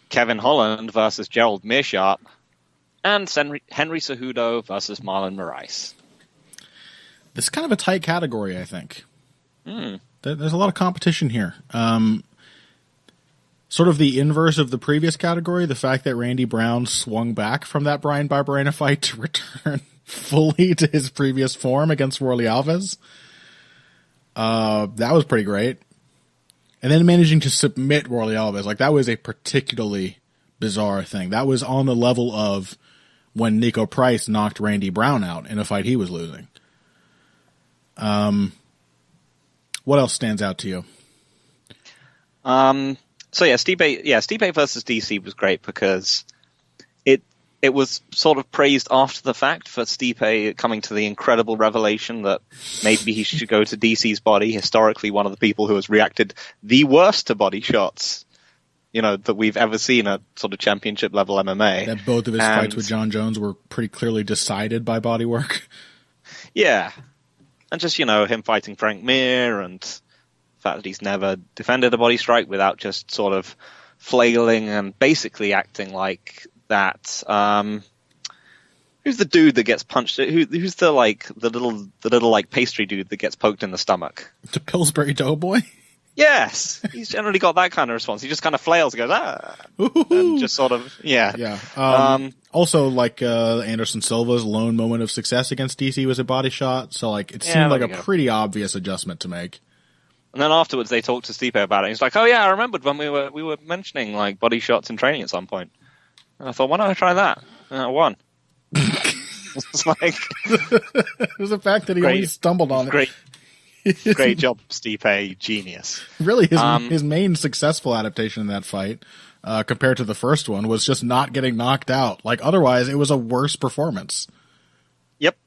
Kevin Holland versus Gerald Meerschaert, and Henry Cejudo versus Marlon Moraes. This is kind of a tight category, I think. There's a lot of competition here. Sort of the inverse of the previous category, the fact that Randy Brown swung back from that Brian Barberena fight to return fully to his previous form against Wally Alves. That was pretty great. And then managing to submit Wally Alves, like, that was a particularly bizarre thing. That was on the level of when Nico Price knocked Randy Brown out in a fight he was losing. What else stands out to you? Stipe versus DC was great because it was sort of praised after the fact for Stipe coming to the incredible revelation that maybe he should go to DC's body, historically one of the people who has reacted the worst to body shots, that we've ever seen at sort of championship level MMA. That both of his fights with John Jones were pretty clearly decided by body work. Yeah. And just, him fighting Frank Mir and the fact that he's never defended a body strike without just sort of flailing and basically acting like that. Who's the dude that gets punched? Who's the little pastry dude that gets poked in the stomach? The Pillsbury Doughboy? Yes, he's generally got that kind of response. He just kind of flails and goes, and just sort of, yeah. Yeah. Also, Anderson Silva's lone moment of success against DC was a body shot, so it seemed like a pretty obvious adjustment to make. And then afterwards, they talked to Stipe about it. He's like, "Oh yeah, I remembered when we were mentioning body shots in training at some point." And I thought, why don't I try that? And I won. It's like it was the fact that he only stumbled on it. Great job, Stipe. Genius. Really, his main successful adaptation in that fight, compared to the first one, was just not getting knocked out. Otherwise, it was a worse performance. Yep.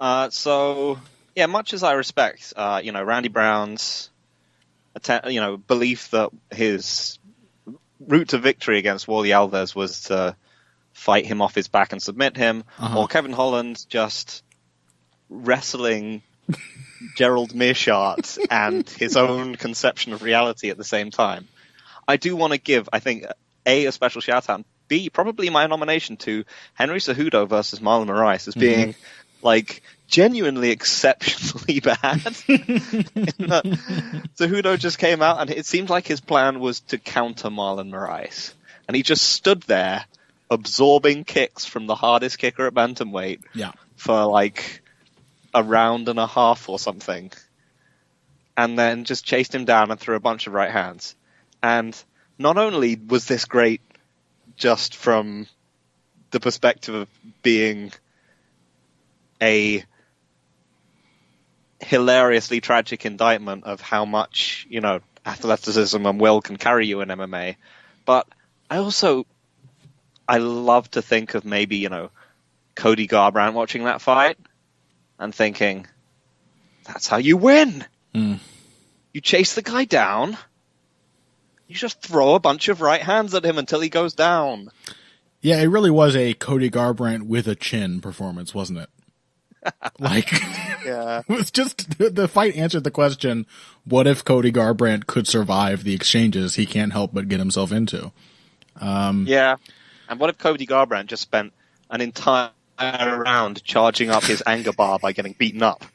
Much as I respect, Randy Brown's, belief that his route to victory against Wally Alves was to fight him off his back and submit him, or Kevin Holland just wrestling Gerald Meerschaert and his own conception of reality at the same time. I do want to give, I think, A, a special shout-out, and B, probably my nomination to Henry Cejudo versus Marlon Moraes as being, like, genuinely exceptionally bad. Cejudo just came out, and it seemed like his plan was to counter Marlon Moraes. And he just stood there, absorbing kicks from the hardest kicker at bantamweight for, like, a round and a half or something. And then just chased him down and threw a bunch of right hands. And not only was this great just from the perspective of being a hilariously tragic indictment of how much, you know, athleticism and will can carry you in MMA, but I love to think of maybe, you know, Cody Garbrandt watching that fight and thinking, that's how you win. You chase the guy down, you just throw a bunch of right hands at him until he goes down. Yeah, it really was a Cody Garbrandt with a chin performance, wasn't it? Like, it was just, the fight answered the question, what if Cody Garbrandt could survive the exchanges he can't help but get himself into? Yeah. And what if Cody Garbrandt just spent an entire round charging up his anger bar by getting beaten up?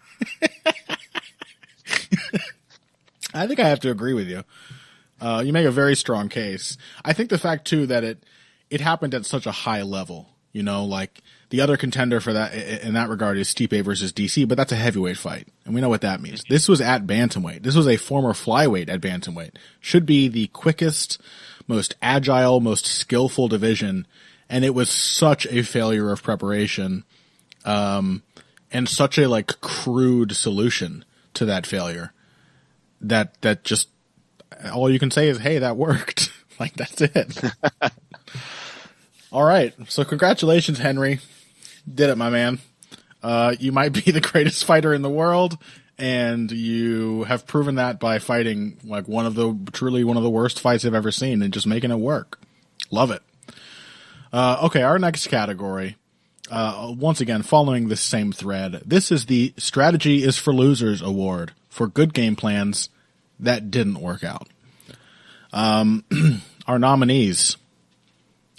I think I have to agree with you. You make a very strong case. I think the fact, too, that it happened at such a high level, you know, like the other contender for that in that regard is Stipe versus DC, but that's a heavyweight fight, and we know what that means. This was at bantamweight. This was a former flyweight at bantamweight. Should be the quickest, most agile, most skillful division, and it was such a failure of preparation, and such a, like, crude solution to that failure that just all you can say is, hey, that worked. Like, that's it. All right. So congratulations, Henry. Did it, my man. You might be the greatest fighter in the world, and you have proven that by fighting like truly one of the worst fights I've ever seen and just making it work. Love it. Okay, our next category, once again, following this same thread, this is the Strategy is for Losers award for good game plans that didn't work out. Our nominees: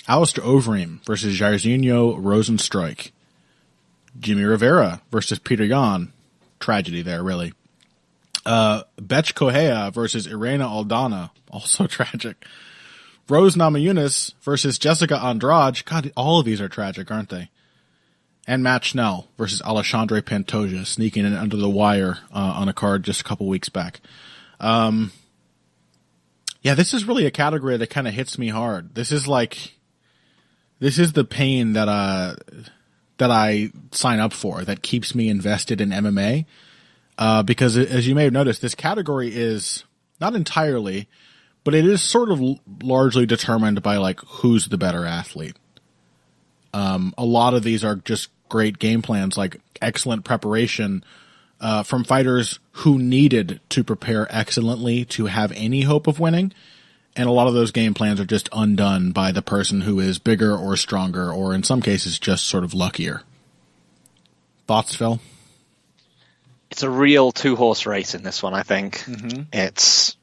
Alistair Overeem versus Jairzinho Rozenstruik. Jimmy Rivera versus Peter Yan. Tragedy there, really. Betch Correia versus Irene Aldana. Also tragic. Rose Namajunas versus Jessica Andrade. God, all of these are tragic, aren't they? And Matt Schnell versus Alexandre Pantoja, sneaking in under the wire on a card just a couple weeks back. Yeah, this is really a category that kind of hits me hard. This is the pain that I sign up for, that keeps me invested in MMA. Because as you may have noticed, this category is not entirely, but it is sort of largely determined by like who's the better athlete. A lot of these are just great game plans, like excellent preparation from fighters who needed to prepare excellently to have any hope of winning. And a lot of those game plans are just undone by the person who is bigger or stronger, or in some cases just sort of luckier. Thoughts, Phil? It's a real two-horse race in this one, I think. Mm-hmm. It's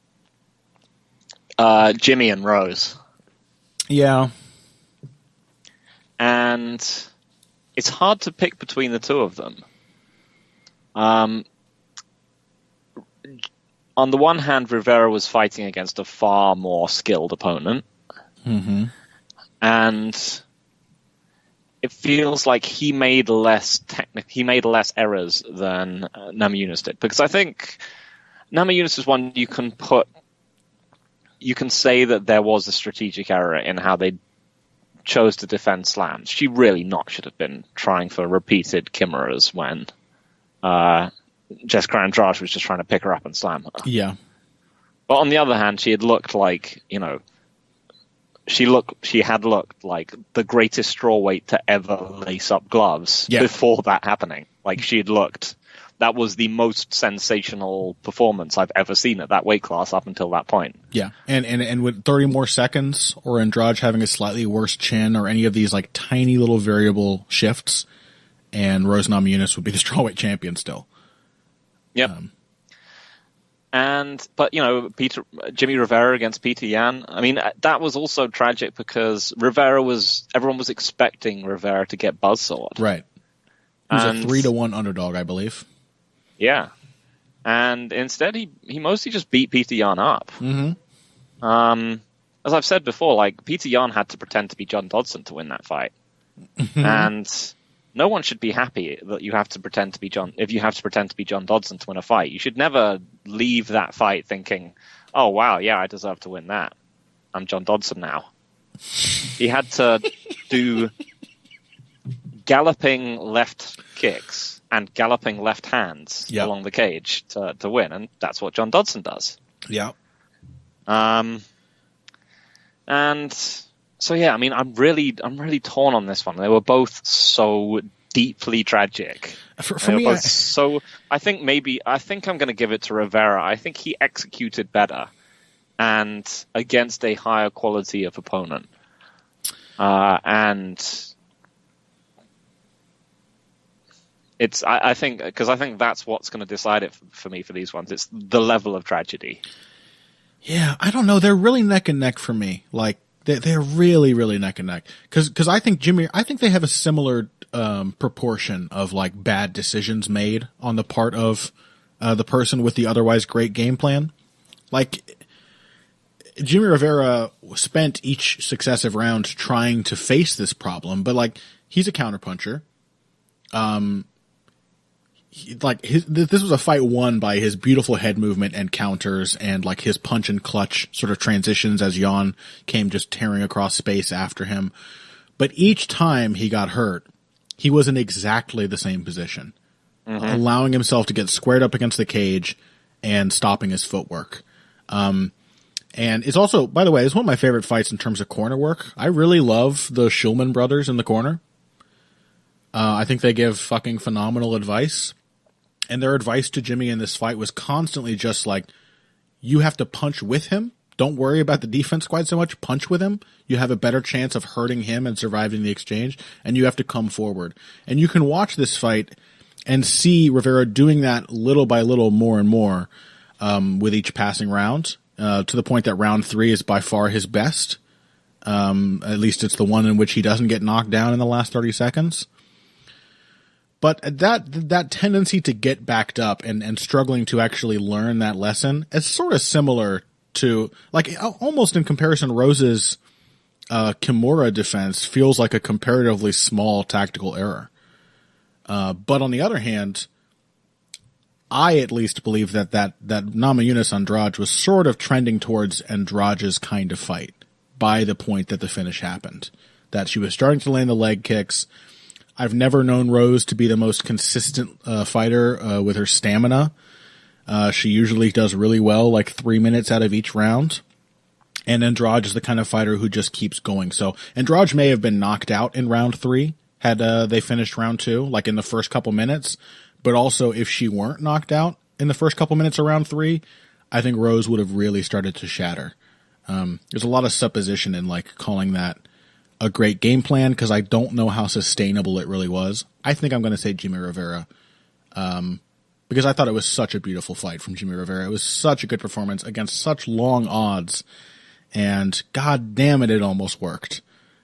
Jimmy and Rose. Yeah. And it's hard to pick between the two of them. On the one hand, Rivera was fighting against a far more skilled opponent. Mm-hmm. And it feels like he made less errors than Namajunas did. Because I think Namajunas is one you can say that there was a strategic error in how they chose to defend slams. She really should have been trying for repeated chimeras when Jessica Andrade was just trying to pick her up and slam her. Yeah. But on the other hand, she had looked like, you know, she had looked like the greatest strawweight to ever lace up gloves before that happening. Like, she had looked that was the most sensational performance I've ever seen at that weight class up until that point. Yeah, and with 30 more seconds, or Andrade having a slightly worse chin, or any of these like tiny little variable shifts, and Rose Namajunas would be the strawweight champion still. Yep. But Jimmy Rivera against Peter Yan. I mean, that was also tragic because everyone was expecting Rivera to get buzzsawed. Right. He was a 3-1 underdog, I believe. Yeah. And instead, he mostly just beat Peter Yan up. Mm-hmm. As I've said before, like, Peter Yan had to pretend to be John Dodson to win that fight. And no one should be happy that you have to pretend to be if you have to pretend to be John Dodson to win a fight. You should never leave that fight thinking, oh, wow, yeah, I deserve to win that. I'm John Dodson now. He had to do galloping left kicks and galloping left hands along the cage to win, and that's what John Dodson does. Yeah. And so, yeah, I mean, I'm really torn on this one. They were both so deeply tragic. For me, I think I'm going to give it to Rivera. I think he executed better and against a higher quality of opponent. And I think that's what's going to decide it for me for these ones. It's the level of tragedy. Yeah, I don't know. They're really neck and neck for me. Like, they're really, really neck and neck. Because I think they have a similar proportion of like bad decisions made on the part of the person with the otherwise great game plan. Like, Jimmy Rivera spent each successive round trying to face this problem, but like, he's a counterpuncher. This was a fight won by his beautiful head movement and counters and like his punch and clutch sort of transitions as Jan came just tearing across space after him. But each time he got hurt, he was in exactly the same position, allowing himself to get squared up against the cage and stopping his footwork. And it's also, by the way, it's one of my favorite fights in terms of corner work. I really love the Shulman brothers in the corner. I think they give fucking phenomenal advice. And their advice to Jimmy in this fight was constantly just like, you have to punch with him. Don't worry about the defense quite so much. Punch with him. You have a better chance of hurting him and surviving the exchange. And you have to come forward. And you can watch this fight and see Rivera doing that little by little more and more with each passing round to the point that round 3 is by far his best. At least it's the one in which he doesn't get knocked down in the last 30 seconds. But that tendency to get backed up and struggling to actually learn that lesson is sort of similar to, like, almost in comparison, Rose's Kimura defense feels like a comparatively small tactical error. But on the other hand, I at least believe that Namajunas Andrade was sort of trending towards Andrade's kind of fight by the point that the finish happened. That she was starting to land the leg kicks. I've never known Rose to be the most consistent fighter with her stamina. She usually does really well, like 3 minutes out of each round. And Andrade is the kind of fighter who just keeps going. So Andrade may have been knocked out in round 3 had they finished round 2, like in the first couple minutes. But also, if she weren't knocked out in the first couple minutes of round 3, I think Rose would have really started to shatter. There's a lot of supposition in like calling that a great game plan, because I don't know how sustainable it really was. I think I'm going to say Jimmy Rivera, because I thought it was such a beautiful fight from Jimmy Rivera. It was such a good performance against such long odds, and god damn it, it almost worked.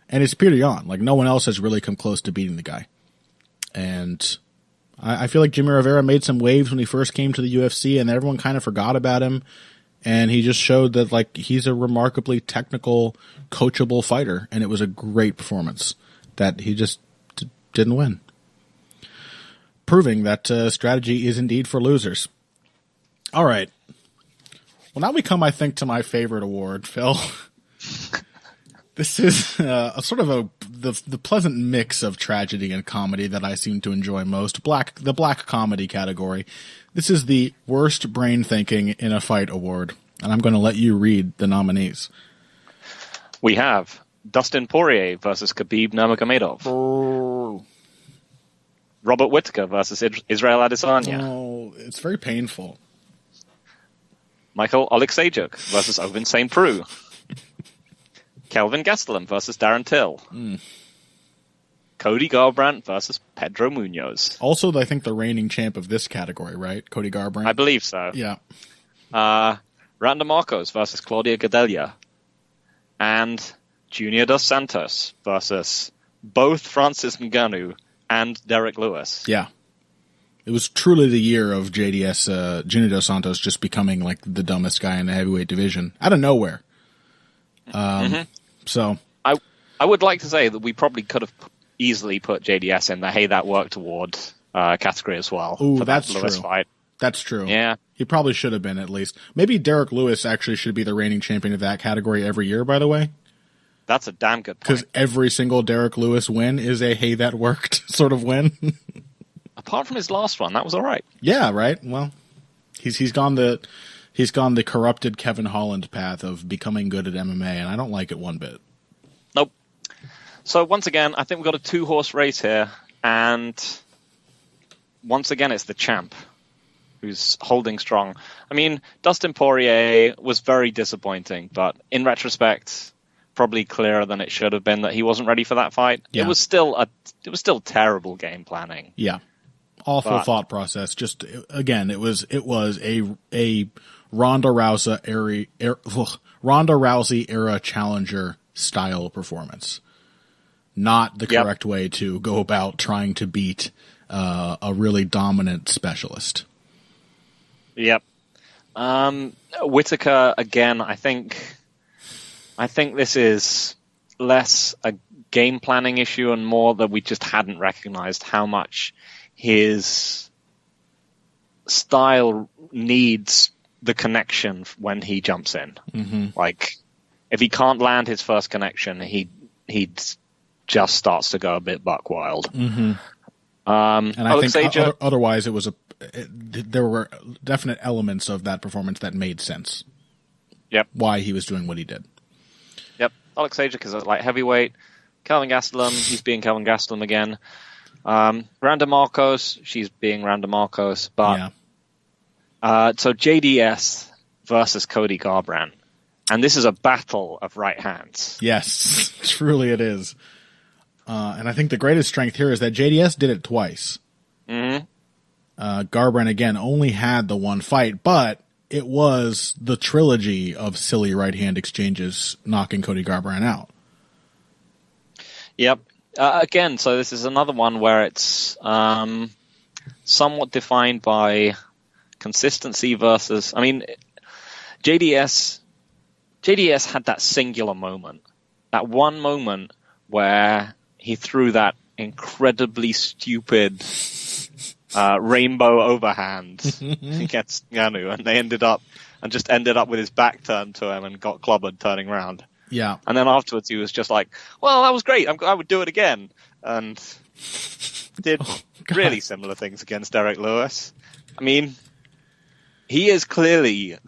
And it's Peter Yan. Like, no one else has really come close to beating the guy. And I feel like Jimmy Rivera made some waves when he first came to the UFC, and everyone kind of forgot about him. And he just showed that, like, he's a remarkably technical, coachable fighter, and it was a great performance that he just didn't win. Proving that strategy is indeed for losers. All right. Well, now we come, I think, to my favorite award, Phil. This is a sort of the pleasant mix of tragedy and comedy that I seem to enjoy most. The black comedy category. This is the worst brain thinking in a fight award, and I'm going to let you read the nominees. We have Dustin Poirier versus Khabib Nurmagomedov. Robert Whittaker versus Israel Adesanya. Oh, it's very painful. Michael Oleksiejczuk versus Ovin St. Preux. Kelvin Gastelum versus Darren Till. Cody Garbrandt versus Pedro Munoz. Also, I think the reigning champ of this category, right? Cody Garbrandt? I believe so. Yeah. Randa Marcos versus Claudia Gadelha. And Junior Dos Santos versus both Francis Ngannou and Derek Lewis. Yeah. It was truly the year of JDS, Junior Dos Santos just becoming like the dumbest guy in the heavyweight division out of nowhere. So I would like to say that we probably could have easily put JDS in the hey that worked award category as well. Ooh, for that's that Lewis true. Fight. That's true. Yeah. He probably should have been at least. Maybe Derek Lewis actually should be the reigning champion of that category every year, by the way. That's a damn good point. Because every single Derek Lewis win is a hey that worked sort of win. Apart from his last one, that was all right. Yeah, right. Well, he's gone the corrupted Kevin Holland path of becoming good at MMA, and I don't like it one bit. Nope. So once again, I think we've got a 2-horse race here, and once again, it's the champ who's holding strong. I mean, Dustin Poirier was very disappointing, but in retrospect, probably clearer than it should have been that he wasn't ready for that fight. Yeah. It was still terrible game planning. Yeah. Awful thought process. Just again, it was a Ronda Rousey era challenger style performance, not the correct way to go about trying to beat a really dominant specialist. Yep. Whittaker again. I think this is less a game planning issue and more that we just hadn't recognized how much his style needs the connection when he jumps in. Mm-hmm. Like, if he can't land his first connection, he just starts to go a bit buck wild. Mm-hmm. And I think otherwise there were definite elements of that performance that made sense. Yep. Why he was doing what he did. Yep. Oleksiejczuk is a light heavyweight. Kelvin Gastelum, he's being Kelvin Gastelum again. Randa Marcos, she's being Randa Marcos, but so JDS versus Cody Garbrandt, and this is a battle of right hands. Yes, truly it is. And I think the greatest strength here is that JDS did it twice. Mm-hmm. Garbrandt again only had the one fight, but it was the trilogy of silly right hand exchanges knocking Cody Garbrandt out. Yep. Again, so this is another one where it's somewhat defined by consistency versus... I mean, JDS had that singular moment. That one moment where he threw that incredibly stupid rainbow overhand against Ngannou, and they ended up with his back turned to him and got clobbered turning around. Yeah. And then afterwards he was just like, well, that was great. I would do it again. And did really similar things against Derek Lewis. I mean, he is clearly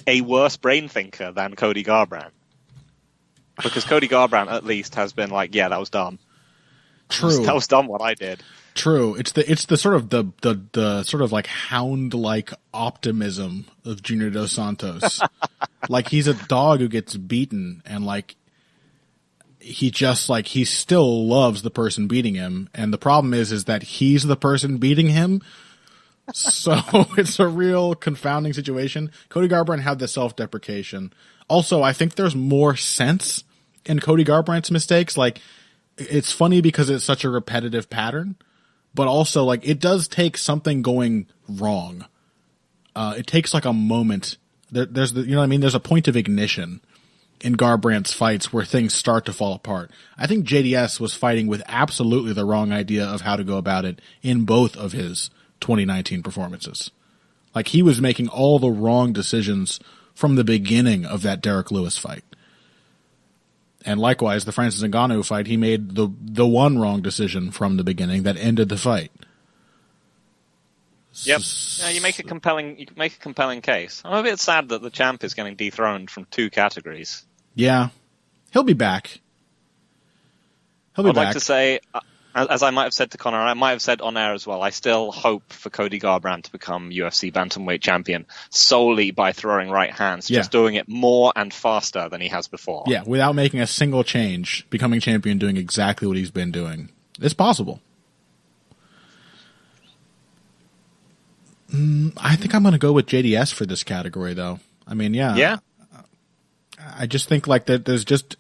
a worse brain thinker than Cody Garbrandt. Because Cody Garbrandt at least has been like, yeah, that was dumb. True. That was dumb what I did. True. It's the sort of the sort of like hound-like optimism of Junior Dos Santos. Like he's a dog who gets beaten and like he still loves the person beating him, and the problem is that he's the person beating him. So it's a real confounding situation. Cody Garbrandt had the self-deprecation. Also, I think there's more sense in Cody Garbrandt's mistakes. Like, it's funny because it's such a repetitive pattern, but also like it does take something going wrong. It takes like a moment. There's you know what I mean? There's a point of ignition in Garbrandt's fights where things start to fall apart. I think JDS was fighting with absolutely the wrong idea of how to go about it in both of his 2019 performances. Like he was making all the wrong decisions from the beginning of that Derek Lewis fight. And likewise, the Francis Ngannou fight, he made the one wrong decision from the beginning that ended the fight. Yep. Yeah, you make a compelling case. I'm a bit sad that the champ is getting dethroned from 2 categories. Yeah. He'll be back. I'd like to say As I might have said to Connor, I might have said on air as well, I still hope for Cody Garbrandt to become UFC bantamweight champion solely by throwing right hands, just doing it more and faster than he has before. Yeah, without making a single change, becoming champion, doing exactly what he's been doing. It's possible. I think I'm going to go with JDS for this category, though. I mean, yeah. I just think like that. There's just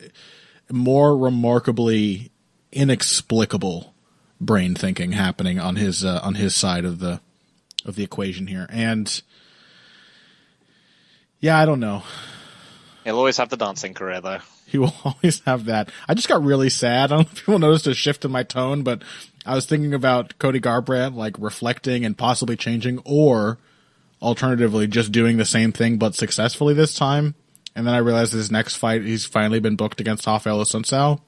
more remarkably inexplicable brain thinking happening on his side of the equation here, and yeah, I don't know. He'll always have the dancing career, though. He will always have that. I just got really sad. I don't know if people noticed a shift in my tone, but I was thinking about Cody Garbrandt, like reflecting and possibly changing, or alternatively just doing the same thing but successfully this time. And then I realized his next fight, he's finally been booked against Rafael Assunção.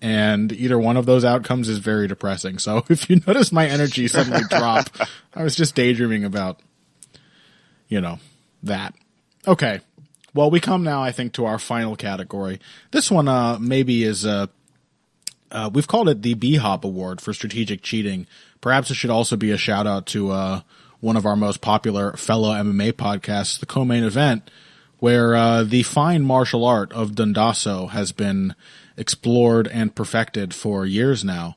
And either one of those outcomes is very depressing. So if you notice my energy suddenly drop, I was just daydreaming about, that. Okay. Well, we come now, I think, to our final category. This one maybe is, we've called it the B-Hop Award for strategic cheating. Perhaps it should also be a shout-out to one of our most popular fellow MMA podcasts, The Co-Main Event, where the fine martial art of Dundaso has been explored and perfected for years now.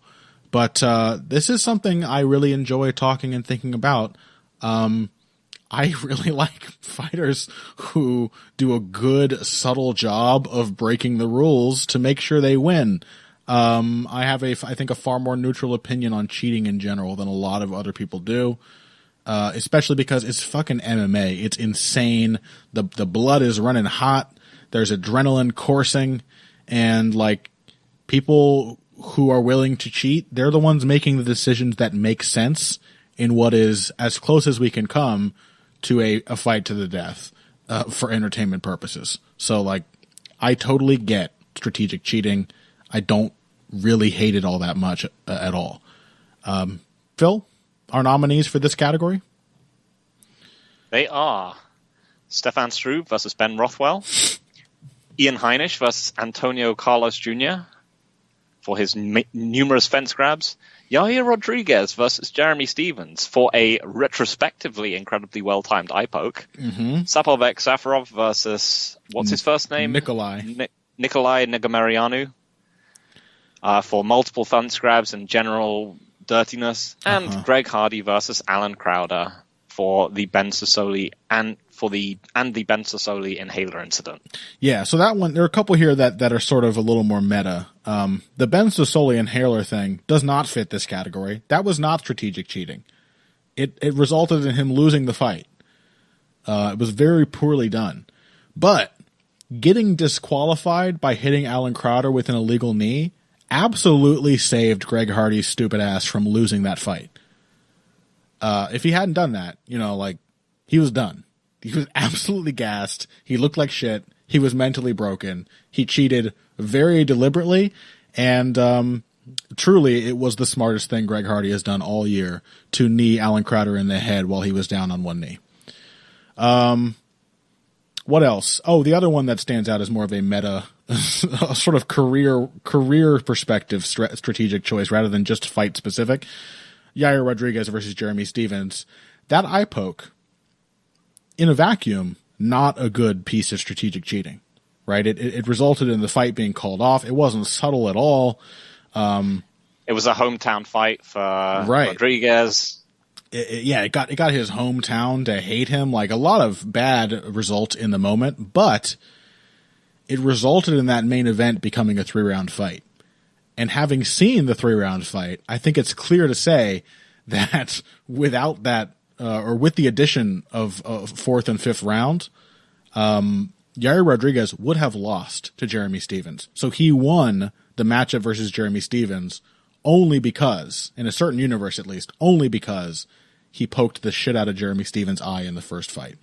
But this is something I really enjoy talking and thinking about. I really like fighters who do a good, subtle job of breaking the rules to make sure they win. I have I think a far more neutral opinion on cheating in general than a lot of other people do. Especially because it's fucking MMA. It's insane. The blood is running hot. There's adrenaline coursing, and like people who are willing to cheat, they're the ones making the decisions that make sense in what is as close as we can come to a fight to the death for entertainment purposes. So like, I totally get strategic cheating. I don't really hate it all that much at all. Phil? Our nominees for this category? They are Stefan Struve versus Ben Rothwell, Ian Heinisch versus Antonio Carlos Jr. for his numerous fence grabs, Yair Rodriguez versus Jeremy Stevens for a retrospectively incredibly well-timed eye poke, Sapolvek Safarov versus, what's his first name? Nikolai Negamarianu for multiple fence grabs and general dirtiness, and Greg Hardy versus Alan Crowder for the Ben Sassoli and the Ben Sassoli inhaler incident. Yeah, so that one, there are a couple here that are sort of a little more meta. The Ben Sassoli inhaler thing does not fit this category. That was not strategic cheating. It resulted in him losing the fight. It was very poorly done. But getting disqualified by hitting Alan Crowder with an illegal knee absolutely saved Greg Hardy's stupid ass from losing that fight. If he hadn't done that, he was done. He was absolutely gassed. He looked like shit. He was mentally broken. He cheated very deliberately, and truly, it was the smartest thing Greg Hardy has done all year to knee Alan Crowder in the head while he was down on one knee. What else? Oh, the other one that stands out is more of a meta, a sort of career perspective strategic choice rather than just fight specific. Yair Rodriguez versus Jeremy Stevens. That eye poke, in a vacuum, not a good piece of strategic cheating, right? It resulted in the fight being called off. It wasn't subtle at all. It was a hometown fight for Rodriguez. It got his hometown to hate him. Like, a lot of bad results in the moment, but it resulted in that main event becoming a 3-round fight. And having seen the 3-round fight, I think it's clear to say that without that, or with the addition of 4th and 5th round, Yair Rodriguez would have lost to Jeremy Stevens. So he won the matchup versus Jeremy Stevens only because, in a certain universe at least, only because he poked the shit out of Jeremy Stevens' eye in the first fight.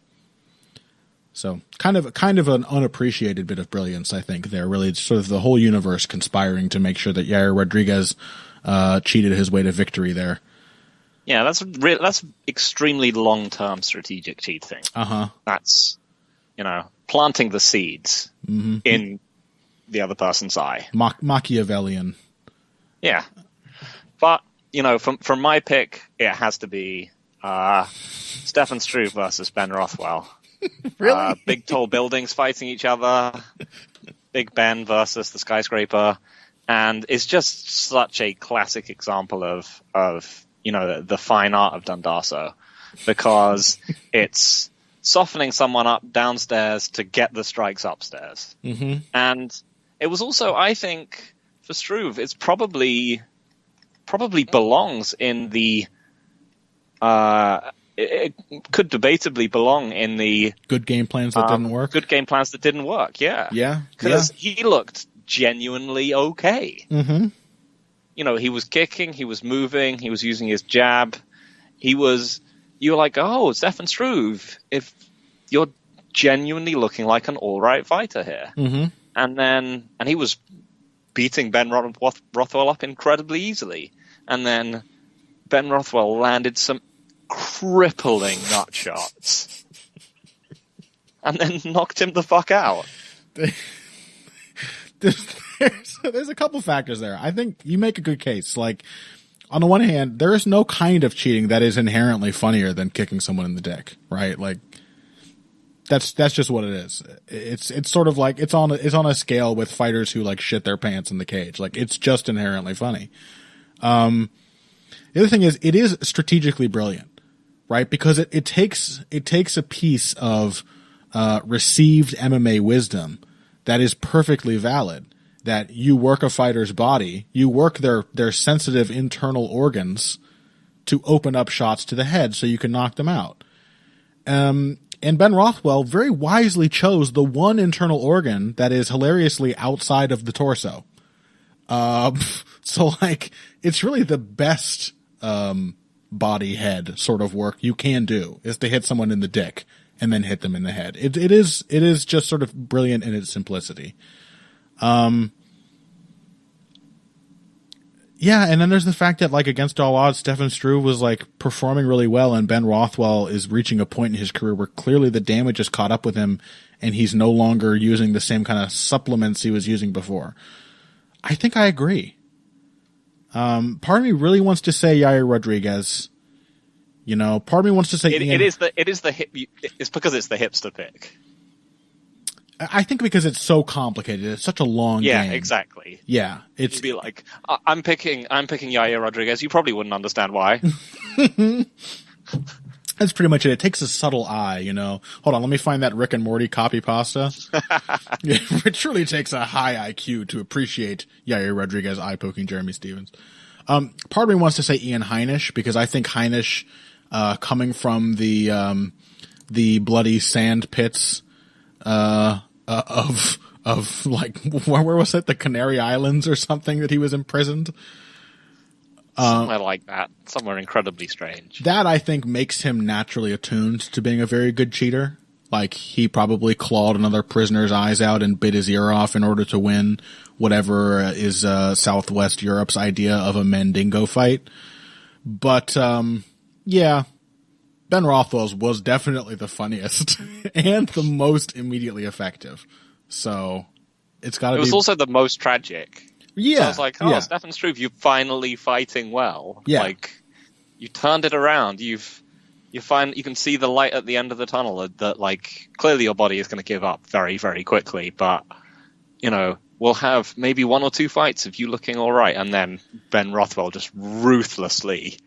So kind of an unappreciated bit of brilliance, I think, there. Really, it's sort of the whole universe conspiring to make sure that Yair Rodriguez cheated his way to victory there. Yeah, that's extremely long-term strategic cheating. That's, planting the seeds in the other person's eye. Machiavellian. Yeah. But, from my pick, it has to be Stefan Struve versus Ben Rothwell. Really? Big tall buildings fighting each other. Big Ben versus the skyscraper. And it's just such a classic example of the fine art of Dundasso, because it's softening someone up downstairs to get the strikes upstairs. Mm-hmm. And it was also, I think, for Struve, it's probably belongs in the it could debatably belong in the good game plans that didn't work. Good game plans that didn't work. Yeah. Because he looked genuinely okay. Mm-hmm. He was kicking, he was moving, he was using his jab. You were like, oh, Stefan Struve, if you're genuinely looking like an all right fighter here. Mm-hmm. And he was beating Ben Rothwell up incredibly easily. And then Ben Rothwell landed some crippling nut shots and then knocked him the fuck out. There's a couple factors there. I think you make a good case. Like, on the one hand, there is no kind of cheating that is inherently funnier than kicking someone in the dick, right? Like, that's just what it is. It's sort of like it's on a scale with fighters who like shit their pants in the cage. Like, it's just inherently funny. The other thing is, it is strategically brilliant, right? Because it takes a piece of received MMA wisdom that is perfectly valid. That you work a fighter's body, you work their sensitive internal organs to open up shots to the head so you can knock them out. And Ben Rothwell very wisely chose the one internal organ that is hilariously outside of the torso. So like, it's really the best body head sort of work you can do, is to hit someone in the dick and then hit them in the head. It is just sort of brilliant in its simplicity. Yeah, and then there's the fact that, like, against all odds, Stefan Struve was, like, performing really well, and Ben Rothwell is reaching a point in his career where clearly the damage has caught up with him, and he's no longer using the same kind of supplements he was using before. I think I agree. Part of me really wants to say Yair Rodriguez. Part of me wants to say Ian. It's because it's the hipster pick. I think because it's so complicated. It's such a long game. Yeah, exactly. Yeah. You'd be like, I'm picking Yair Rodriguez. You probably wouldn't understand why. That's pretty much it. It takes a subtle eye, Hold on, let me find that Rick and Morty copy pasta. It truly takes a high IQ to appreciate Yair Rodriguez eye-poking Jeremy Stevens. Part of me wants to say Ian Heinisch, because I think Heinisch, coming from the bloody sand pits, of like, where was it? The Canary Islands or something that he was imprisoned? Somewhere like that. Somewhere incredibly strange. That, I think, makes him naturally attuned to being a very good cheater. Like, he probably clawed another prisoner's eyes out and bit his ear off in order to win whatever is Southwest Europe's idea of a Mandingo fight. But, yeah, Ben Rothwell's was definitely the funniest and the most immediately effective. So, it's got to be... It was also the most tragic. Yeah. So I was like, Stefan Struve, you're finally fighting well. Yeah. Like, you turned it around. You can see the light at the end of the tunnel that, like, clearly your body is going to give up very, very quickly. But, we'll have maybe one or two fights of you looking all right. And then Ben Rothwell just ruthlessly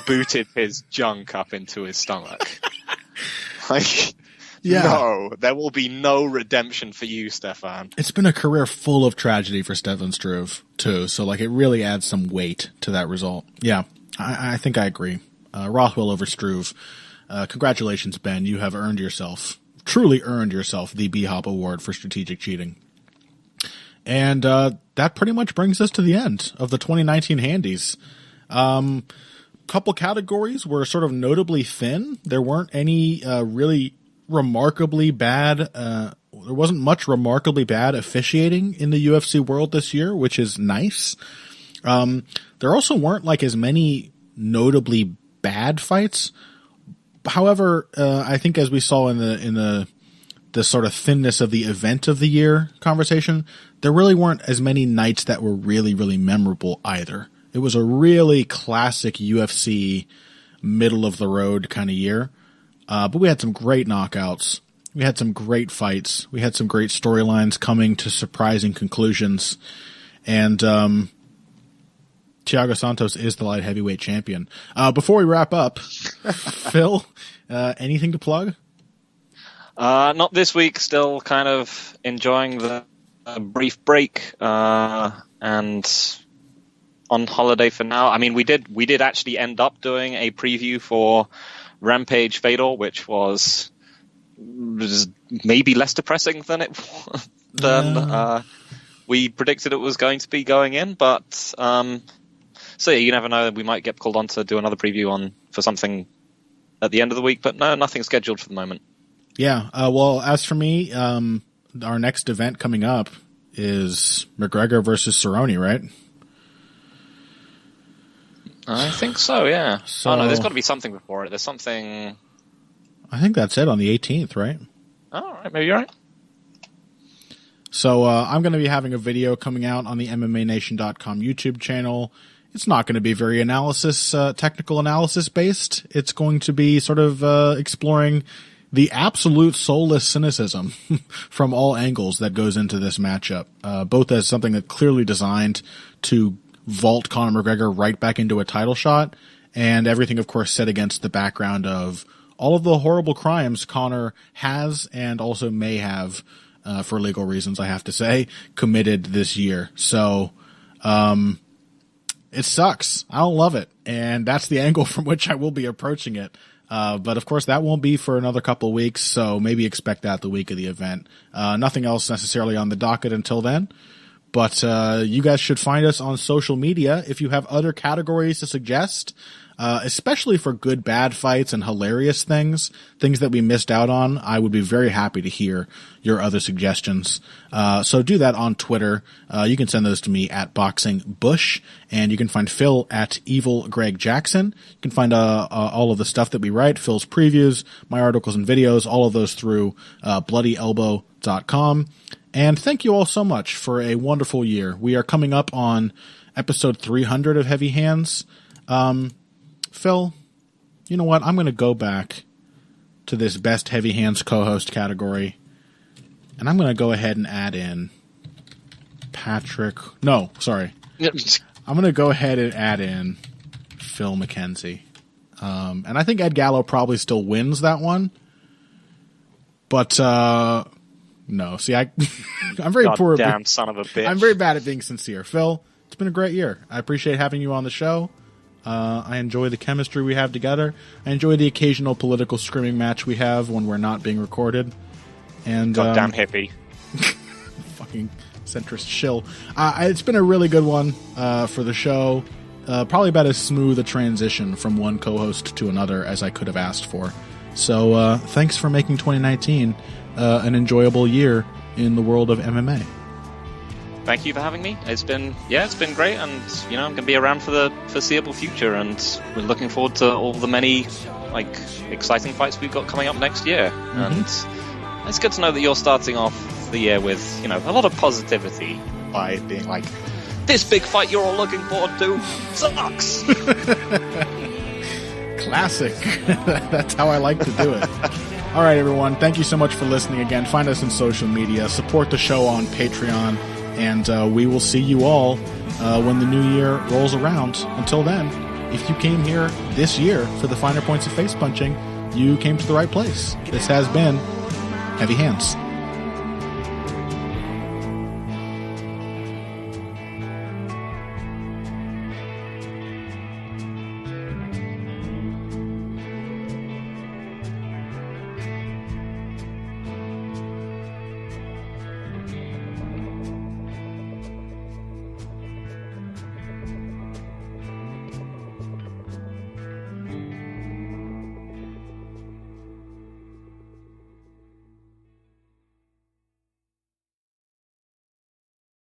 booted his junk up into his stomach. Like... Yeah. No, there will be no redemption for you, Stefan. It's been a career full of tragedy for Stefan Struve, too. So, like, it really adds some weight to that result. Yeah, I think I agree. Rothwell over Struve. Congratulations, Ben. You have truly earned yourself the B-Hop Award for strategic cheating. And that pretty much brings us to the end of the 2019 Handies. Couple categories were sort of notably thin. There weren't any really... remarkably bad, there wasn't much remarkably bad officiating in the UFC world this year, which is nice. There also weren't like as many notably bad fights. However, I think as we saw in the sort of thinness of the event of the year conversation, there really weren't as many nights that were really, really memorable either. It was a really classic UFC middle of the road kind of year. But we had some great knockouts. We had some great fights. We had some great storylines coming to surprising conclusions. And Thiago Santos is the light heavyweight champion. Before we wrap up, Phil, anything to plug? Not this week. Still kind of enjoying the brief break and on holiday for now. I mean, we did actually end up doing a preview for Rampage Fedor, which was maybe less depressing than we predicted it was going to be going in. But so yeah, you never know. We might get called on to do another preview for something at the end of the week. But no, nothing scheduled for the moment. Yeah. Well, as for me, our next event coming up is McGregor versus Cerrone, right? I think so, yeah. So, no, there's got to be something before it. There's something... I think that's it on the 18th, right? Oh, all right, maybe you're right. So I'm going to be having a video coming out on the MMANation.com YouTube channel. It's not going to be very technical analysis based. It's going to be sort of exploring the absolute soulless cynicism from all angles that goes into this matchup, both as something that clearly designed to vault Conor McGregor right back into a title shot, and everything, of course, set against the background of all of the horrible crimes Conor has and also may have, for legal reasons, I have to say, committed this year. So, it sucks. I don't love it. And that's the angle from which I will be approaching it. But of course that won't be for another couple of weeks, so maybe expect that the week of the event. Nothing else necessarily on the docket until then. But you guys should find us on social media if you have other categories to suggest, especially for good, bad fights and hilarious things that we missed out on. I would be very happy to hear your other suggestions. So do that on Twitter. You can send those to me at BoxingBush, and you can find Phil at Evil Greg Jackson. You can find all of the stuff that we write, Phil's previews, my articles and videos, all of those through bloodyelbow.com. And thank you all so much for a wonderful year. We are coming up on episode 300 of Heavy Hands. Phil, you know what? I'm going to go back to this best Heavy Hands co-host category, and I'm going to go ahead and add in I'm going to go ahead and add in Phil Mackenzie. And I think Ed Gallo probably still wins that one. But, no. See, I'm very poor. Damn son of a bitch. I'm very bad at being sincere. Phil, it's been a great year. I appreciate having you on the show. I enjoy the chemistry we have together. I enjoy the occasional political screaming match we have when we're not being recorded. And goddamn hippie. Fucking centrist shill. It's been a really good one for the show. Probably about as smooth a transition from one co-host to another as I could have asked for. So thanks for making 2019 an enjoyable year in the world of MMA. Thank you for having me. It's been great, and I'm going to be around for the foreseeable future, and we're looking forward to all the many exciting fights we've got coming up next year. Mm-hmm. And it's good to know that you're starting off the year with a lot of positivity by being like, this big fight you're all looking forward to sucks. Classic. That's how I like to do it. All right, everyone. Thank you so much for listening again. Find us on social media. Support the show on Patreon. And we will see you all when the new year rolls around. Until then, if you came here this year for the finer points of face punching, you came to the right place. This has been Heavy Hands.